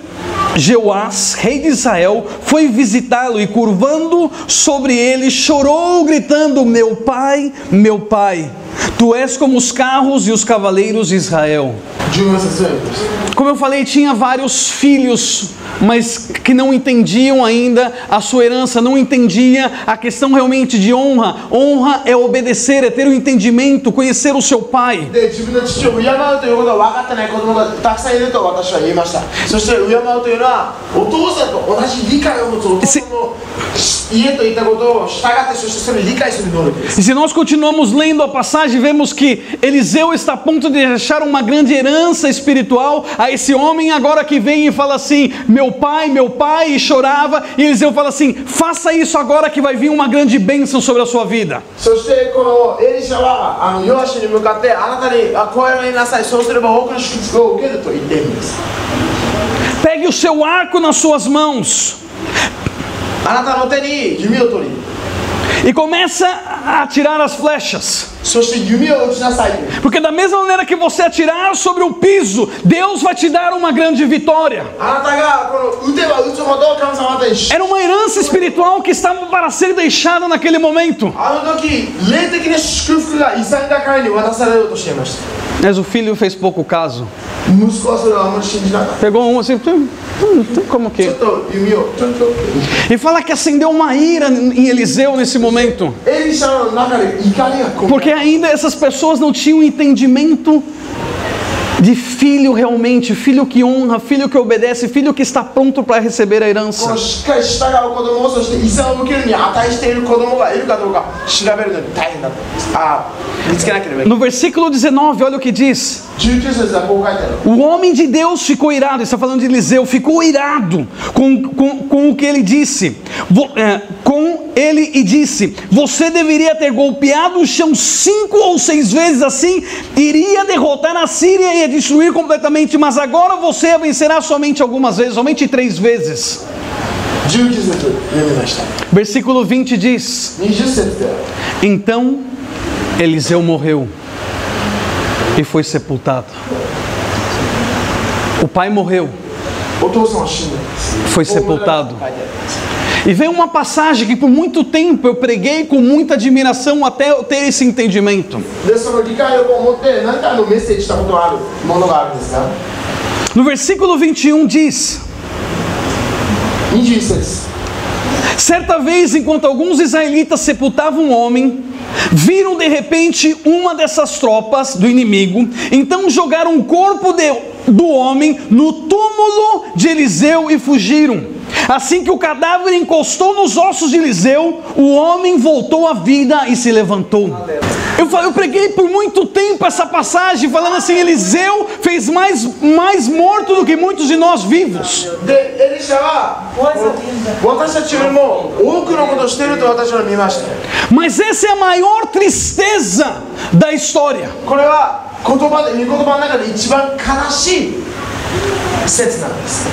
Speaker 1: Jeoás, rei de Israel, foi visitá-lo e, curvando sobre ele, chorou, gritando: meu pai, tu és como os carros e os cavaleiros de Israel. Como eu falei, tinha vários filhos, mas que não entendiam ainda a sua herança, não entendia a questão realmente de honra. Honra é obedecer, é ter um entendimento, conhecer o seu pai. E se nós continuamos lendo a passagem, vemos que Eliseu está a ponto de deixar uma grande herança espiritual a esse homem agora que vem e fala assim: meu pai, e chorava. E Eliseu fala assim: faça isso agora que vai vir uma grande bênção sobre a sua vida. Pegue o seu arco nas suas mãos e começa a atirar as flechas. Porque da mesma maneira que você atirar sobre o piso, Deus vai te dar uma grande vitória. Era uma herança espiritual que estava para ser deixada naquele momento. Mas o filho fez pouco caso. Pegou um assim, como que? E fala que acendeu uma ira em Eliseu nesse momento. Porque ainda essas pessoas não tinham entendimento de filho realmente, filho que honra, filho que obedece, filho que está pronto para receber a herança. No versículo 19, olha o que diz:
Speaker 2: 19節はこう書いてある。
Speaker 1: O homem de Deus ficou irado, está falando de Eliseu, ficou irado com o que ele disse. Com ele e disse: você deveria ter golpeado o chão 5 ou 6 vezes, assim iria derrotar a Síria e a destruir completamente, mas agora você a vencerá somente algumas vezes, somente 3 vezes.
Speaker 2: 19節読みました。
Speaker 1: Versículo 20 diz:
Speaker 2: 20節では
Speaker 1: então Eliseu morreu e foi sepultado. O pai morreu,
Speaker 2: お父さんは死んだんです。
Speaker 1: foi sepultado.
Speaker 2: 書いてあるんです。
Speaker 1: E vem uma passagem que por muito tempo eu preguei com muita admiração até eu ter esse entendimento.
Speaker 2: でその理解力を持って何かメッセージしたことがあるものがあるんですが、
Speaker 1: No versículo 21 diz:
Speaker 2: 21節。
Speaker 1: certa vez, enquanto alguns israelitas sepultavam um homem, viram de repente uma dessas tropas do inimigo, então jogaram o corpo do homem no túmulo de Eliseu e fugiram. Assim que o cadáver encostou nos ossos de Eliseu, o homem voltou à vida e se levantou. Eu preguei por muito tempo essa passagem, falando assim: Eliseu fez mais morto do que muitos de nós vivos.
Speaker 2: でエリシャは私たちよりも多くのことをしていると私は見ました。
Speaker 1: Mas essa é a maior tristeza da história.
Speaker 2: これは御言葉の中で一番悲しい説なんです。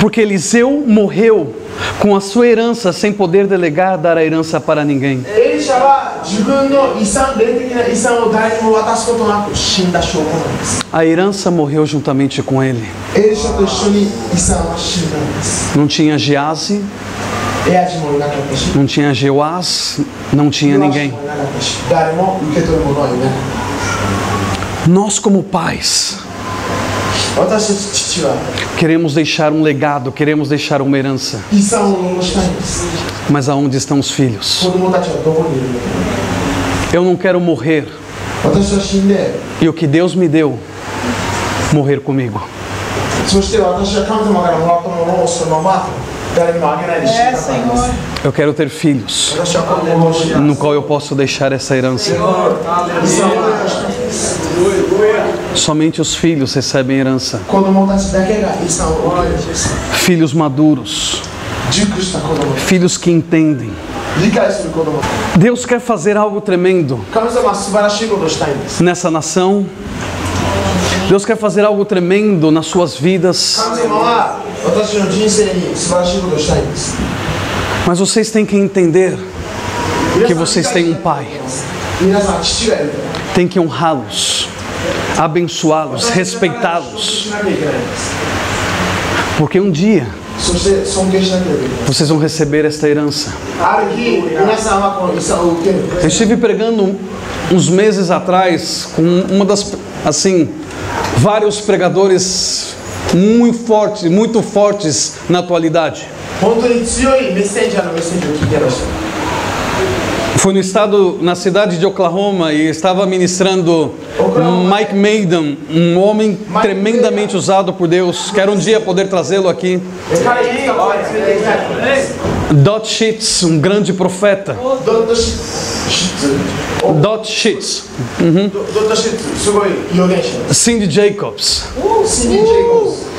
Speaker 1: Porque Eliseu morreu com a sua herança sem poder delegar, dar a herança para ninguém.
Speaker 2: エリシャは自分の遺産、霊的な遺産を誰にも渡すことなく死んだ証拠なんです。
Speaker 1: A herança morreu juntamente com ele.
Speaker 2: エリシャと一緒に遺産は死んだんです。
Speaker 1: Não tinha Geazi,
Speaker 2: エアジもいなかったし、
Speaker 1: não tinha Jeoás, não tinha
Speaker 2: ヨアシ
Speaker 1: ninguém.
Speaker 2: もいなかったし、誰も受け取る者はいなかった。
Speaker 1: Nós, como pais,
Speaker 2: 私たち父は
Speaker 1: queremos deixar um legado, queremos deixar uma herança.
Speaker 2: 遺産を残したいんです。
Speaker 1: Mas aonde estão os filhos?
Speaker 2: 子供たちはどこにいるのか。
Speaker 1: Eu não quero morrer
Speaker 2: 私は死んで、
Speaker 1: e o que Deus me deu morrer comigo.
Speaker 2: そして私は神様からもらったものをそのまま誰にもあげないで死んだからです。
Speaker 1: Eu quero ter filhos
Speaker 2: 私は子供を欲しい。
Speaker 1: no qual eu posso deixar essa herança.
Speaker 2: 遺産を残したいんです。
Speaker 1: Somente os filhos recebem herança.
Speaker 2: 子供たちだけが遺産を受けるんです。
Speaker 1: Filhos maduros,
Speaker 2: 熟した子供、
Speaker 1: filhos que entendem.
Speaker 2: 理解する子供。
Speaker 1: Deus quer fazer algo tremendo
Speaker 2: 神様は素晴らしいことをしたいんです。
Speaker 1: nessa nação. Deus quer fazer algo tremendo nas suas vidas.
Speaker 2: 神様は私の人生に素晴らしいことをしたいんです。
Speaker 1: Mas vocês têm que entender que vocês têm um pai.
Speaker 2: 皆さん父がいるから。
Speaker 1: Tem que honrá-los, abençoá-los, respeitá-los.
Speaker 2: しなきゃいけないんです。
Speaker 1: Porque um dia
Speaker 2: そして尊敬しなければいけない。
Speaker 1: vocês vão receber esta herança.
Speaker 2: ある日、皆さんはこの遺産を受けるんで
Speaker 1: Eu
Speaker 2: す。
Speaker 1: estive pregando uns meses atrás com uma das, assim, vários pregadores muito fortes na atualidade.
Speaker 2: 本当に強いメッセンジャーのメッセージを聞いてました。
Speaker 1: Foi na cidade de Oklahoma e estava ministrando Mike Maiden, um homem tremendamente usado por Deus. Quero um dia poder trazê-lo aqui.
Speaker 2: 彼に連れて行きたい。
Speaker 1: Dot Sheets, um grande profeta.
Speaker 2: ドットシッツ、
Speaker 1: Dot Sheets,
Speaker 2: ドットシッツ、すごい預言者です。
Speaker 1: Cindy Jacobs.
Speaker 2: シンディ・ジェイコブス。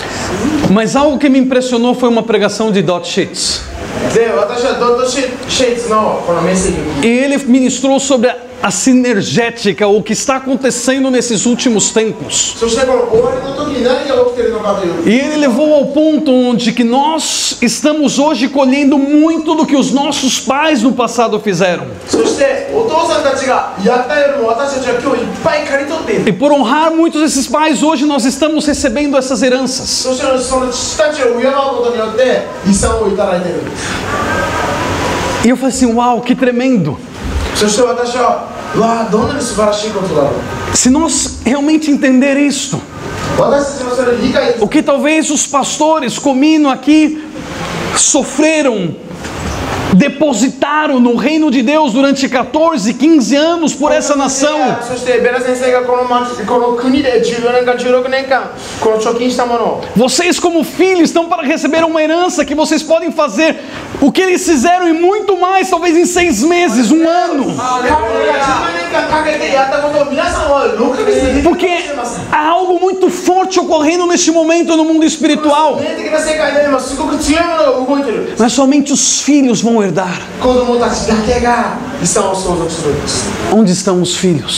Speaker 1: Mas algo que me impressionou foi uma pregação de Dot Sheets.
Speaker 2: で、私はドットシェイツのこのメッセージを聞いて、
Speaker 1: E ele ministrou sobre a sinergética, o que está acontecendo nesses últimos tempos.
Speaker 2: そしてこの終わりの時に何が起きているのかという。
Speaker 1: E ele levou ao ponto onde que nós estamos hoje colhendo muito do que os nossos pais no passado fizeram.
Speaker 2: そしてお父さんたちがやったよりも私たちは今日いっぱい刈り取っている。
Speaker 1: E por honrar muitos desses pais, hoje nós estamos recebendo essas heranças.
Speaker 2: そしてその父たちを敬うことによって遺産をいただいているんです。
Speaker 1: E eu falei assim, uau, que tremendo.
Speaker 2: そして私は、うわあ、どんなに素晴らしいことだろう。
Speaker 1: Se nós realmente entender isto,
Speaker 2: 私たちもそれを理解
Speaker 1: o que talvez os pastores comigo aqui sofreram depositaram no reino de Deus durante 14, 15 anos por essa nação.
Speaker 2: そしてベラ先生がこの国で14年間16年間この貯金したものを
Speaker 1: Vocês como filhos estão para receber uma herança que vocês podem fazer o que eles fizeram e muito mais, talvez em 6 meses, 1 ano.
Speaker 2: 彼らが10年間かけてやったことを皆さんは6ヶ月でできるかもし
Speaker 1: Porque
Speaker 2: れません
Speaker 1: há algo muito forte ocorrendo neste momento no mundo espiritual.
Speaker 2: 霊的な世界で今すごく強いものが動いてる
Speaker 1: Mas somente os filhos vão herdar.
Speaker 2: 子供たちだけが遺産を相続するんです
Speaker 1: Onde estão os filhos?